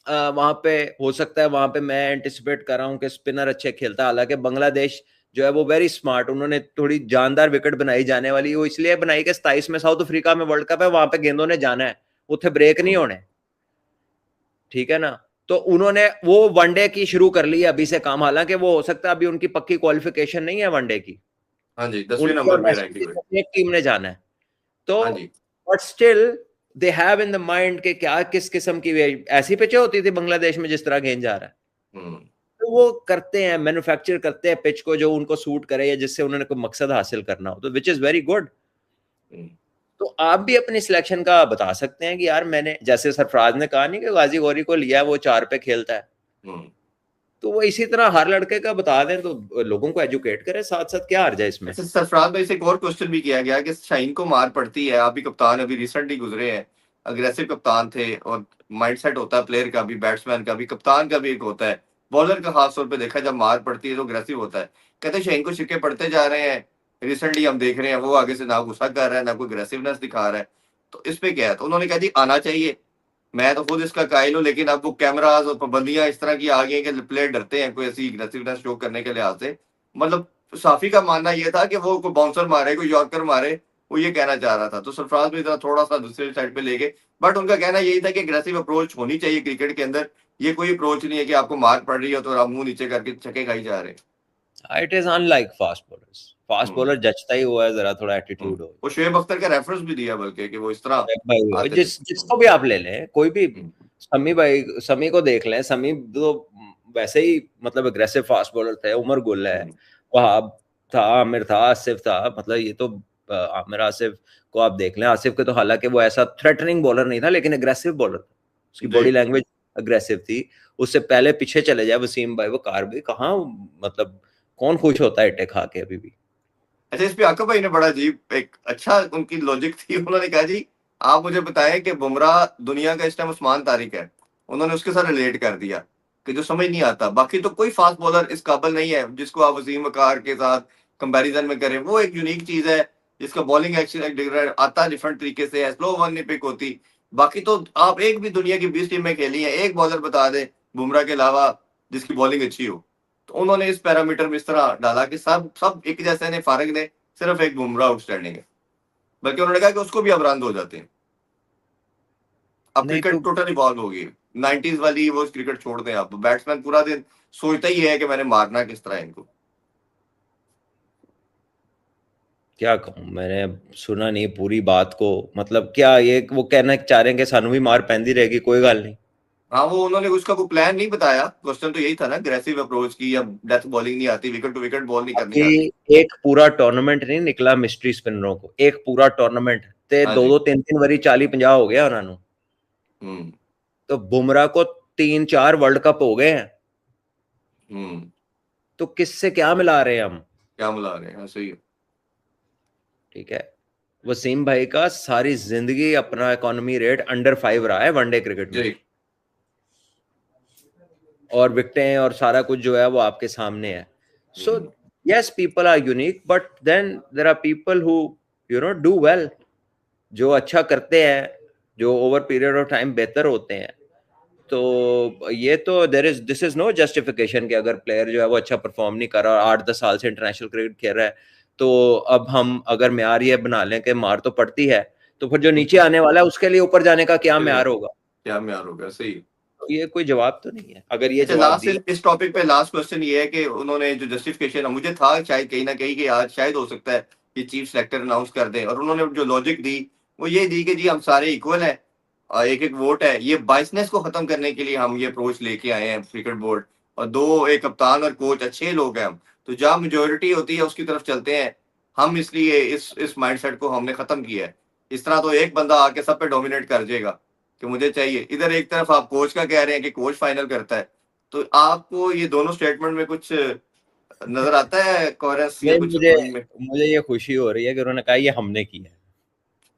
वहां पे हो सकता है, वहां पे मैं एंटिसिपेट कर रहा हूँ कि स्पिनर अच्छे खेलता है, हालांकि बांग्लादेश जो है वो वेरी स्मार्ट, उन्होंने थोड़ी जानदार विकेट बनाई जाने वाली, वो इसलिए बनाई कि 27 में साउथ अफ्रीका में वर्ल्ड कप है, वहां पे गेंदों ने जाना है, उथे ब्रेक नहीं होने। ठीक है ना, तो उन्होंने वो वनडे की शुरू कर ली है अभी से काम, हालांकि वो हो सकता है अभी उनकी पक्की क्वालिफिकेशन नहीं है वनडे की, हाँ जी, 10वें उनकी और नंबर पे वेस्ट रैंकिंग इंडीज हुई। में एक टीम ने जाना है। तो हाँ जी। But still they have in the mind के क्या किस किस्म की ऐसी पिचें होती थी बांग्लादेश में जिस तरह गेंद जा रहा है, तो वो करते हैं, मैन्युफैक्चर करते हैं पिच को जो उनको सूट करे या जिससे उन्होंने कोई मकसद हासिल करना हो, तो विच इज वेरी गुड। तो आप भी अपनी सिलेक्शन का बता सकते हैं कि यार मैंने, जैसे सरफराज ने कहा नहीं कि गाजी गौरी को लिया, वो 4 पे खेलता है, तो वो इसी तरह हर लड़के का बता दें तो लोगों को एजुकेट करें साथ साथ, क्या हर्ज है इसमें। अच्छा, सरफराज भाई से एक और क्वेश्चन भी किया गया कि शाहीन को मार पड़ती है, आप भी कप्तान अभी रिसेंटली गुजरे हैं, अग्रेसिव कप्तान थे, और माइंडसेट होता है प्लेयर का भी, बैट्समैन का भी, कप्तान का भी एक होता है, बॉलर का खास तौर पे देखा जब मार पड़ती है तो अग्रेसिव होता है। कहते हैं शाहीन को छिक्के पड़ते जा रहे हैं, रिसेंटली हम देख रहे हैं वो आगे से ना गुस्सा कर रहा है ना कोई अग्रेसिवनेस दिखा रहा है, तो इस पे क्या है? तो उन्होंने कहा जी आना चाहिए, मैं तो खुद इसका कायल हूँ, लेकिन अब वो कैमरास और पाबंदियां इस तरह की आ गई हैं कि प्लेयर डरते हैं कोई ऐसी अग्रेसिवनेस शो करने के लिहाज से। मतलब साफी का मानना यह था कि वो कोई बाउंसर मारे, कोई यॉर्कर मारे, वो ये कहना चाह रहा था, तो सरफराज भी थोड़ा सा दूसरे साइड पे ले गए, बट उनका कहना यही था कि अग्रेसिव अप्रोच होनी चाहिए क्रिकेट के अंदर, ये कोई अप्रोच नहीं है कि आपको मार पड़ रही है तो आप मुंह नीचे करके छक्के खाई जा रहे हैं। It is unlike fast bowlers, fast bowler जचता ही हुआ है जरा थोड़ा एटीट्यूड हो। वो शुएब अख्तर का रेफरेंस भी दिया बल्कि कि वो इस तरह भाई आते थे। जिसको भी आप ले लें, कोई भी, समी भाई, समी को देख लें, समी तो वैसे ही मतलब अग्रेसिव फास्ट बॉलर थे, उमर गुल है, वहाब था, आमिर था, आसिफ था, मतलब ये तो आमिर आसिफ को आप देख लें, आसिफ के तो हालांकि वो ऐसा थ्रेटनिंग बॉलर नहीं था लेकिन अग्रेसिव बॉलर था, उसकी बॉडी लैंग्वेज अग्रेसिव थी। उससे पहले पीछे चले जाए वसीम भाई, वो कार भी कहाँ, मतलब कौन खुश होता है इट्टे खा के अभी भी। अच्छा, इस पे आकब भाई ने बड़ा अजीब एक अच्छा उनकी लॉजिक थी, उन्होंने कहा जी आप मुझे बताएं कि बुमराह दुनिया का इस टाइम उस्मान तारिक है, उन्होंने उसके साथ रिलेट कर दिया कि जो समझ नहीं आता, बाकी तो कोई फास्ट बॉलर इस काबिल नहीं है जिसको आप वसीम वकार के साथ कंपैरिजन में करें, वो एक यूनिक चीज है जिसका बॉलिंग एक्शन आता डिफरेंट तरीके से है, स्लो वन नहीं पिक होती। बाकी तो आप एक भी दुनिया की 20 टीमें खेली है, एक बॉलर बता दे बुमराह के अलावा जिसकी बॉलिंग अच्छी हो, तो उन्होंने इस पैरामीटर में इस तरह डाला कि सब सब एक जैसे ने, फारिग ने, सिर्फ एक बुमराह आउटस्टैंडिंग है, बल्कि उन्होंने कहा कि उसको भी अब रन हो जाते हैं। अब नहीं तो क्रिकेट टोटल इवॉल्व होगी, 90s वाली वो क्रिकेट छोड़ दें, आप बैट्समैन पूरा दिन सोचता ही है कि मैंने मारना किस तरह इनको। क्या कहूँ, मैंने सुना नहीं पूरी बात को, मतलब क्या ये वो कहना चाह रहे हैं कि सानू भी मार पैंदी रहेगी, कोई गल नहीं। हाँ, वो उन्होंने उसका कोई प्लान नहीं बताया, क्वेश्चन तो यही था ना, अग्रेसिव अप्रोच की, या डेथ बॉलिंग नहीं आती, विकेट टू विकेट बॉल नहीं करनी आती। अभी एक पूरा टूर्नामेंट नहीं निकला मिस्ट्री स्पिनरों को, एक पूरा टूर्नामेंट ते हाँ दो जी। दो तीन तीन बारी 40-50 हो गया उन्होंने, हम्म। तो बुमराह को 3-4 वर्ल्ड कप हो गए हैं, हम्म। तो किससे क्या मिला रहे हैं हम? क्या मिला रहे हैं? हाँ, सही है। ठीक है, वसीम भाई का सारी जिंदगी अपना इकोनॉमी रेट अंडर 5 रहा है वनडे क्रिकेट में, जी और विकेटें और सारा कुछ जो है वो आपके सामने है. So yes, people are unique, but then there are people who do well, जो अच्छा करते हैं, जो ओवर पीरियड ऑफ टाइम बेहतर होते हैं. तो ये तो दिस इज नो जस्टिफिकेशन कि अगर प्लेयर जो है वो अच्छा परफॉर्म नहीं कर रहा और 8-10 साल से इंटरनेशनल क्रिकेट खेल रहा है, तो अब हम अगर म्यार ये बना लें कि मार तो पड़ती है, तो फिर जो नीचे आने वाला है उसके लिए ऊपर जाने का क्या म्यार होगा? क्या म्यार होगा, सही। तो ये कोई जवाब तो नहीं है. अगर ये अच्छा, जवाब लास्ट दिया. इस टॉपिक पे लास्ट क्वेश्चन ये है कि उन्होंने जो जस्टिफिकेशन, मुझे था शायद कहीं ना कहीं कि आज शायद हो सकता है कि चीफ सेलेक्टर अनाउंस कर दें, और उन्होंने जो लॉजिक दी वो ये दी कि जी हम सारे इक्वल हैं, एक एक वोट है, ये बाइसनेस को खत्म करने के लिए हम ये अप्रोच लेके आए हैं क्रिकेट बोर्ड, और दो एक कप्तान और कोच अच्छे लोग हैं हम, तो जहाँ मेजोरिटी होती है उसकी तरफ चलते हैं हम, इसलिए इस माइंडसेट को हमने खत्म किया है। इस तरह तो एक बंदा आके सब पे डोमिनेट कर जाएगा कि मुझे चाहिए, इधर एक तरफ आप कोच का कह रहे हैं कि कोच फाइनल करता है, तो आपको ये दोनों स्टेटमेंट में कुछ नजर आता है कोहेरेंस या नहीं, कुछ मुझे उनमें? मुझे ये खुशी हो रही है कि उन्होंने कहा ये हमने किया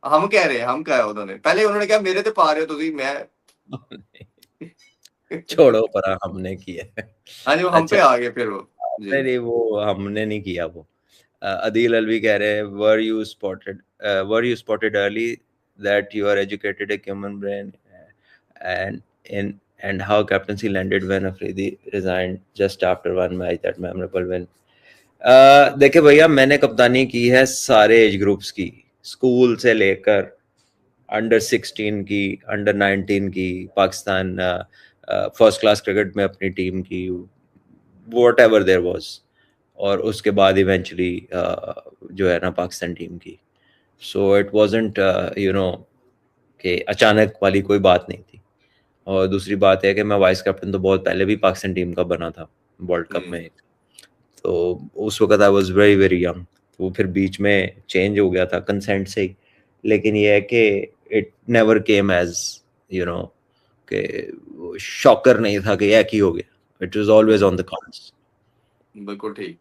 हम कह रहे हैं, हम कहा है उन्होंने, पहले उन्होंने कहा मेरे तो पा रहे हो तुसी, मैं है. छोड़ो, पर हमने किया है. हाँ जी, वो हम अच्छा. पे आ गए फिर वो। जी नहीं नहीं, वो हमने नहीं किया वो. अदील अलवी कह रहे हैं, were you spotted early that you are educated a human brain and in and how captaincy landed when Afridi resigned just after one match, that memorable win. देखिए भैया, मैंने कप्तानी की है सारे एज ग्रुप्स की, स्कूल से लेकर अंडर 16 की, अंडर 19 की, पाकिस्तान फर्स्ट क्लास क्रिकेट में अपनी टीम की, वॉट एवर देयर वॉज, और उसके बाद इवेंचुअली जो है ना पाकिस्तान टीम की. सो इट वाजंट कि अचानक वाली कोई बात नहीं थी. और दूसरी बात है कि मैं वाइस कैप्टन तो बहुत पहले भी पाकिस्तान टीम का बना था वर्ल्ड कप में. तो उस वक्त I was very very young, तो वो फिर बीच में चेंज हो गया था कंसेंट से ही. लेकिन ये है कि it never came as you know कि शॉकर नहीं था कि एक ही हो गया. It was always on the cards. बिल्कुल ठीक।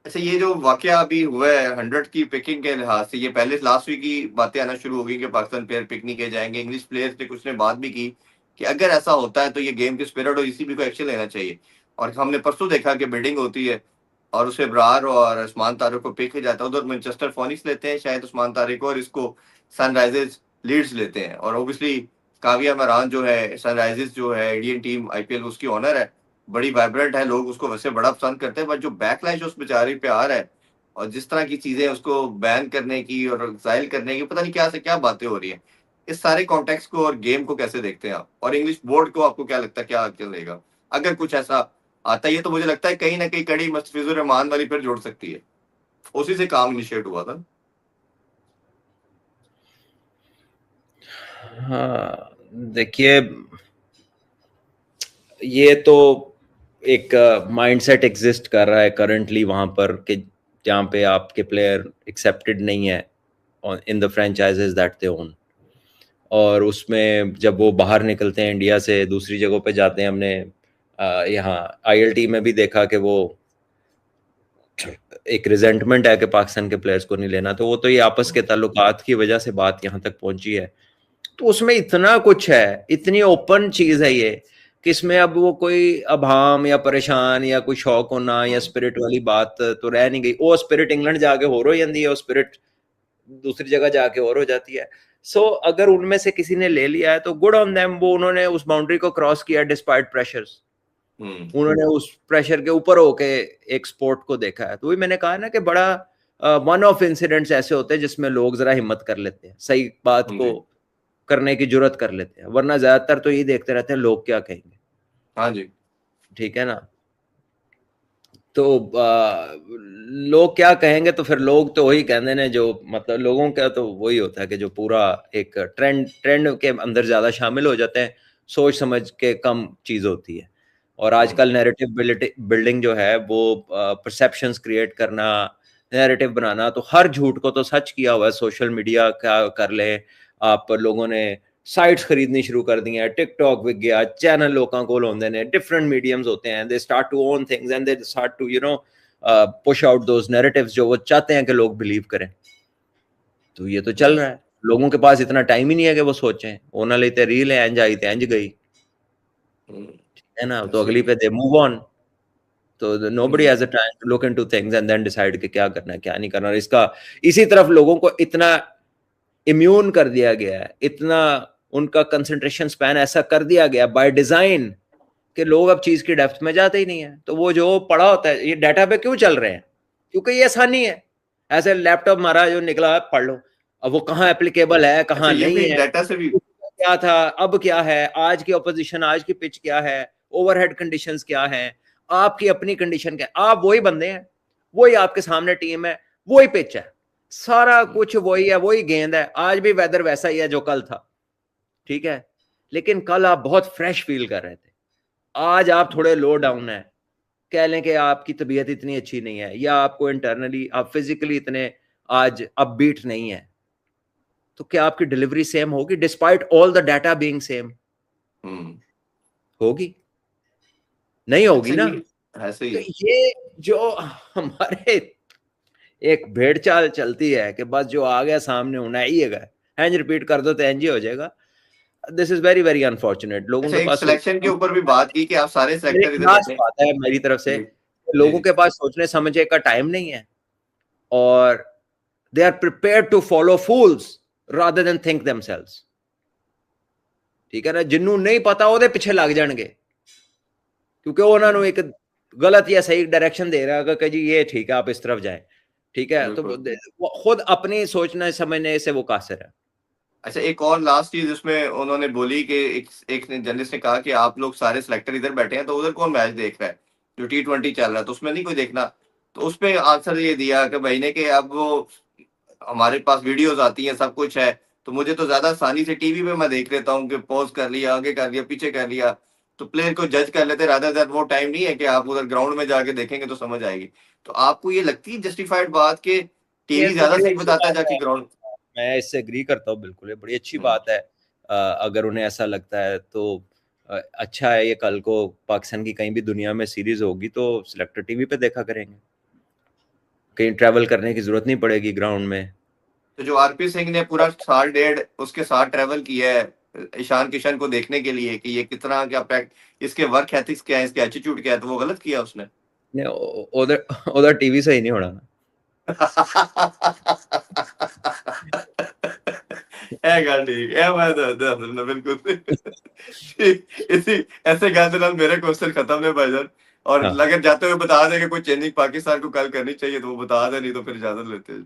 अच्छा, ये जो वाकया अभी हुआ है 100 की पिकिंग के लिहाज से, ये पहले लास्ट वीक की बातें आना शुरू हो गई कि पाकिस्तान प्लेयर पिक नहीं किए जाएंगे, इंग्लिश प्लेयर्स ने कुछ ने बात भी की कि अगर ऐसा होता है तो ये गेम की स्पिरिट और ईसीबी को एक्शन लेना चाहिए। और हमने परसों देखा कि बिल्डिंग होती है और उसे इब्रार और उस्मान तारिक को पिक किया जाता है, उधर मैनचेस्टर फोनिक्स लेते हैं शायद उस्मान तारिक को, और इसको सनराइजर्स लीड्स लेते हैं। और ओबियसली काविया मरान जो है, सनराइजर्स जो है इंडियन टीम आईपीएल उसकी ऑनर है, बड़ी वाइब्रेंट है, लोग उसको वैसे बड़ा पसंद करते हैं, बट जो बैकलैश उस बेचारे पे आ रहा है और जिस तरह की चीजें उसको बैन करने की और एक्साइल करने की, पता नहीं क्या से क्या बातें हो रही हैं, इस सारे कॉन्टेक्स्ट को और गेम को कैसे देखते हैं आप, और इंग्लिश बोर्ड को आपको क्या लगता है क्या चलेगा अगर कुछ ऐसा आता ही है? तो मुझे लगता है कहीं ना कहीं कड़ी मुस्तफिजुर रहमान वाली फिर जोड़ सकती है, उसी से काम इनिशिएट हुआ था। हाँ, देखिए, ये तो एक माइंडसेट एग्जिस्ट कर रहा है करंटली वहां पर कि जहाँ पे आपके प्लेयर एक्सेप्टेड नहीं है in the franchises that they own. और उसमें जब वो बाहर निकलते हैं इंडिया से दूसरी जगहों पे जाते हैं, हमने यहाँ आईएलटी में भी देखा कि वो एक रिजेंटमेंट है कि पाकिस्तान के प्लेयर्स को नहीं लेना, तो वो तो ये आपस के ताल्लुकात की वजह से बात यहाँ तक पहुंची है. तो उसमें इतना कुछ है, इतनी ओपन चीज है ये, कि इसमें अब वो कोई अभाम या परेशान या कोई शौक होना या स्पिरिट वाली बात तो रह नहीं गई. वो स्पिरिट इंग्लैंड जाके हो जाती है, वो स्पिरिट दूसरी जगह जाके और हो जाती है. सो अगर उनमें से किसी ने ले लिया है तो गुड ऑन देम, वो उन्होंने उस बाउंड्री को क्रॉस किया डिस्पाइट प्रेशर्स. उन्होंने उस प्रेशर के ऊपर होके एक स्पोर्ट को देखा है. तो वही मैंने कहा ना कि बड़ा वन ऑफ इंसिडेंट्स ऐसे होते हैं जिसमें लोग जरा हिम्मत कर लेते हैं, सही बात को करने की जुर्रत कर लेते हैं, वरना ज्यादातर तो यही देखते रहते हैं लोग क्या कहेंगे. हाँ जी, ठीक है ना. तो लोग क्या कहेंगे, तो फिर लोग तो वही कहते हैं जो, मतलब लोगों का तो वही होता है कि जो पूरा एक ट्रेंड के अंदर ज्यादा शामिल हो जाते हैं, सोच समझ के कम चीज होती है. और आजकल नैरेटिव बिल्डिंग जो है वो परसेप्शंस क्रिएट करना, नैरेटिव बनाना, तो हर झूठ को तो सच किया हुआ है. सोशल मीडिया क्या कर ले आप, लोगों ने साइट्स खरीदनी शुरू कर दी हैं, टिकटॉक विक गया, चैनल लोगों को होंदे ने, डिफरेंट मीडियम्स होते हैं, they start to own things and they start to push out those narratives जो वो चाहते हैं कि लोग बिलीव करें. तो ये तो चल रहा है, लोगों के पास इतना टाइम ही नहीं है कि वो सोचें, ओना लेते रील है, इंज आई थे इंज गई, है ना, तो ऐसे अगली ही। पे दे मूव ऑन। तो nobody has a time to look into things and then decide कि क्या करना है क्या नहीं करना। और इसका इसी तरफ लोगों को इतना इम्यून कर दिया गया है, इतना उनका कंसंट्रेशन स्पैन ऐसा कर दिया गया बाय डिजाइन कि लोग अब चीज की डेप्थ में जाते ही नहीं है। तो वो जो पड़ा होता है, ये डाटा पे क्यों चल रहे हैं? क्योंकि ये आसानी है, ऐसे लैपटॉप हमारा जो निकला है पढ़ लो, अब वो कहाँ एप्लीकेबल है अच्छा, कहाँ ये नहीं भी है, डाटा से भी। क्या था अब क्या है, आज की ऑपोजिशन, आज की पिच क्या है, ओवरहेड कंडीशंस क्या है, आपकी अपनी कंडीशन क्या है, आप वही बंदे हैं, वही आपके सामने टीम है, वही पिच है, सारा कुछ वही है, वही गेंद है, आज भी वेदर वैसा ही है जो कल था, ठीक है, लेकिन कल आप बहुत फ्रेश फील कर रहे थे, आज आप थोड़े लो डाउन है, कह लें कि आपकी तबीयत इतनी अच्छी नहीं है, या आपको इंटरनली आप फिजिकली इतने आज अपबीट नहीं है, तो क्या आपकी डिलीवरी सेम होगी despite all the data being same? हम्म। होगी? नहीं होगी अच्छा, ना। ये ऐसे ही तो है। ये जो हमारे एक भेड़ चाल चलती है कि बस जो आ गया सामने होना ही है, एंज रिपीट कर दो तो एंज ही हो जाएगा, this is very very unfortunate. लोगों अच्छा, के एक पास सिलेक्शन के ऊपर भी बात की कि आप सारे मेरी सेलेक्टर इधर लास्ट बैठे हैं। बात है मेरी तरफ से, जी जी लोगों जी। के पास सोचने समझने का टाइम नहीं है, और they are prepared to follow fools rather than think themselves. ठीक है ना, जिन्नू नहीं पता ਉਹਦੇ ਪਿੱਛੇ ਲੱਗ ਜਾਣਗੇ, क्योंकि वो उन्होंने एक गलत या सही डायरेक्शन दे रहा है कि जी ये ठीक है आप इस तरफ जाएं, ठीक है, तो बिल्कुल। वो खुद अपनी सोचने समझने से वो कासिर है। अच्छा, एक और लास्ट चीज उसमें उन्होंने बोली कि एक जर्नलिस्ट ने कहा कि आप लोग सारे सिलेक्टर इधर बैठे हैं तो उधर कौन मैच देख रहा है, जो T20 चल रहा है तो उसमें नहीं कोई देखना। तो उस पे आंसर ये दिया कि भाई ने कि अब वो हमारे पास वीडियोस आती हैं, सब कुछ है, तो मुझे तो ज्यादा आसानी से टीवी पे मैं देख लेता हूँ कि पॉज कर लिया, आगे कर लिया, पीछे कर लिया, तो प्लेयर को जज कर लेते, रादर दैट वो टाइम नहीं है कि आप उधर ग्राउंड में जाके देखेंगे तो समझ आएगी। तो आपको ये लगती है जस्टिफाइड बात कि ये टीवी तो ज्यादा बड़ी सही अच्छी बताता है बात जाके है, ग्राउंड। मैं इससे एग्री करता हूँ बिल्कुल, ये बड़ी अच्छी हम्म। बात है। अगर उन्हें ऐसा लगता है तो अच्छा है, ये कल को पाकिस्तान की कहीं भी दुनिया में सीरीज होगी तो सिलेक्टर टीवी पे देखा करेंगे, कहीं ट्रैवल करने की जरूरत नहीं पड़ेगी ग्राउंड में। तो जो आरपी सिंह ने पूरा साल डेढ़ उसके साथ ट्रेवल किया है ईशान किशन को देखने के लिए कि ये कितना क्या इसके वर्क एथिक्स क्या है, इसके एटीट्यूड क्या है, तो वो गलत किया उसने। ने उधर उधर टीवी सही नहीं होना ना। है गल ठीक है, मैं दस बिल्कुल इसी ऐसे कहते ना मेरे क्वेश्चन खत्म है भाईजान। और हाँ, अगर जाते हुए बता दे कि कोई चेंजिंग पाकिस्तान को कल करनी चाहिए तो वो बता दे, नहीं तो फिर इजाजत लेते हैं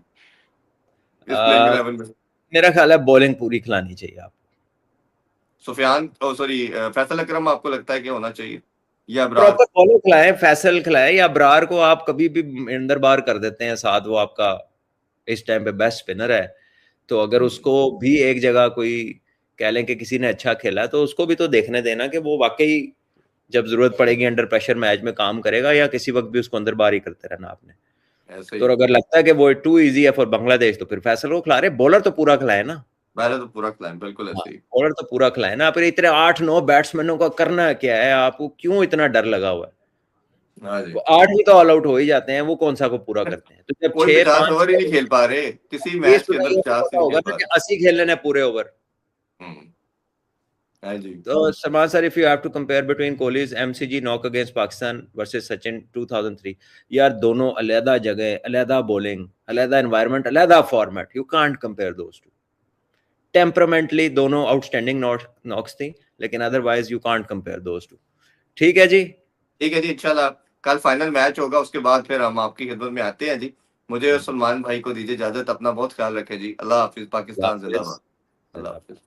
इस प्लेइंग अ, 11 में। मेरा ख्याल है बॉलिंग पूरी खिलानी चाहिए आप। सुफियान ओ सॉरी फैसल अकरम आपको लगता है कि होना चाहिए या अबरार? प्रॉपर बॉलर खिलाए, फैसल खिलाए, या अबरार को आप कभी भी अंदर बाहर कर देते हैं साथ, वो आपका इस टाइम पे बेस्ट स्पिनर है, तो अगर उसको भी एक जगह कोई कह लें कि किसी ने अच्छा खेला तो उसको भी तो देखने देना कि वो वाकई जब जरूरत पड़ेगी अंडर प्रेशर मैच में काम करेगा, या किसी वक्त भी उसको अंदर बाहर ही करते रहना आपने। ऐसे तो ही। अगर लगता है कि वो टू इजी है फॉर बांग्लादेश तो फिर फैसल को खिला रहे, बॉलर तो पूरा खिलाए ना। मैंने तो पूरा क्लाइम बिल्कुल हाँ, ऐसे ही। बॉलर तो पूरा खिलाए ना, फिर इतने 8-9 बैट्समैनों का करना क्या है, आपको क्यों इतना डर लगा हुआ है? हाँ जी। वो 8 भी तो ऑल आउट हो ही जाते हैं, वो कौन सा को पूरा करते हैं, तो जब कोई छह 50 पांच ओवर ही नहीं खेल पा रहे, किसी ये मैच के अंदर सुनाइए तो 50 ही पता नहीं होगा खेल ना पा कि रहे। 80 खेल लेने पूरे ओवर। हम्म। हाँ जी। तो Salman sir, if you have to compare between Kohli's MCG knock against Pakistan versus Sachin 2003, यार दोनों अलहदा जगह, अलहदा बॉलिंग, अलहदा एनवायरनमेंट, अलहदा format, you can't compare those two. Temperamentally दोनों आउटस्टैंडिंग नॉक्स थी, लेकिन otherwise you can't compare those two. ठीक है जी। ठीक है जी, इंशाल्लाह कल फाइनल मैच होगा, उसके बाद फिर हम आपकी खिदमत में आते हैं जी। मुझे और सलमान भाई को दीजिए इजाजत, अपना बहुत ख्याल रखें जी। अल्लाह हाफिज, पाकिस्तान जिंदाबाद। अल्लाह हाफिज।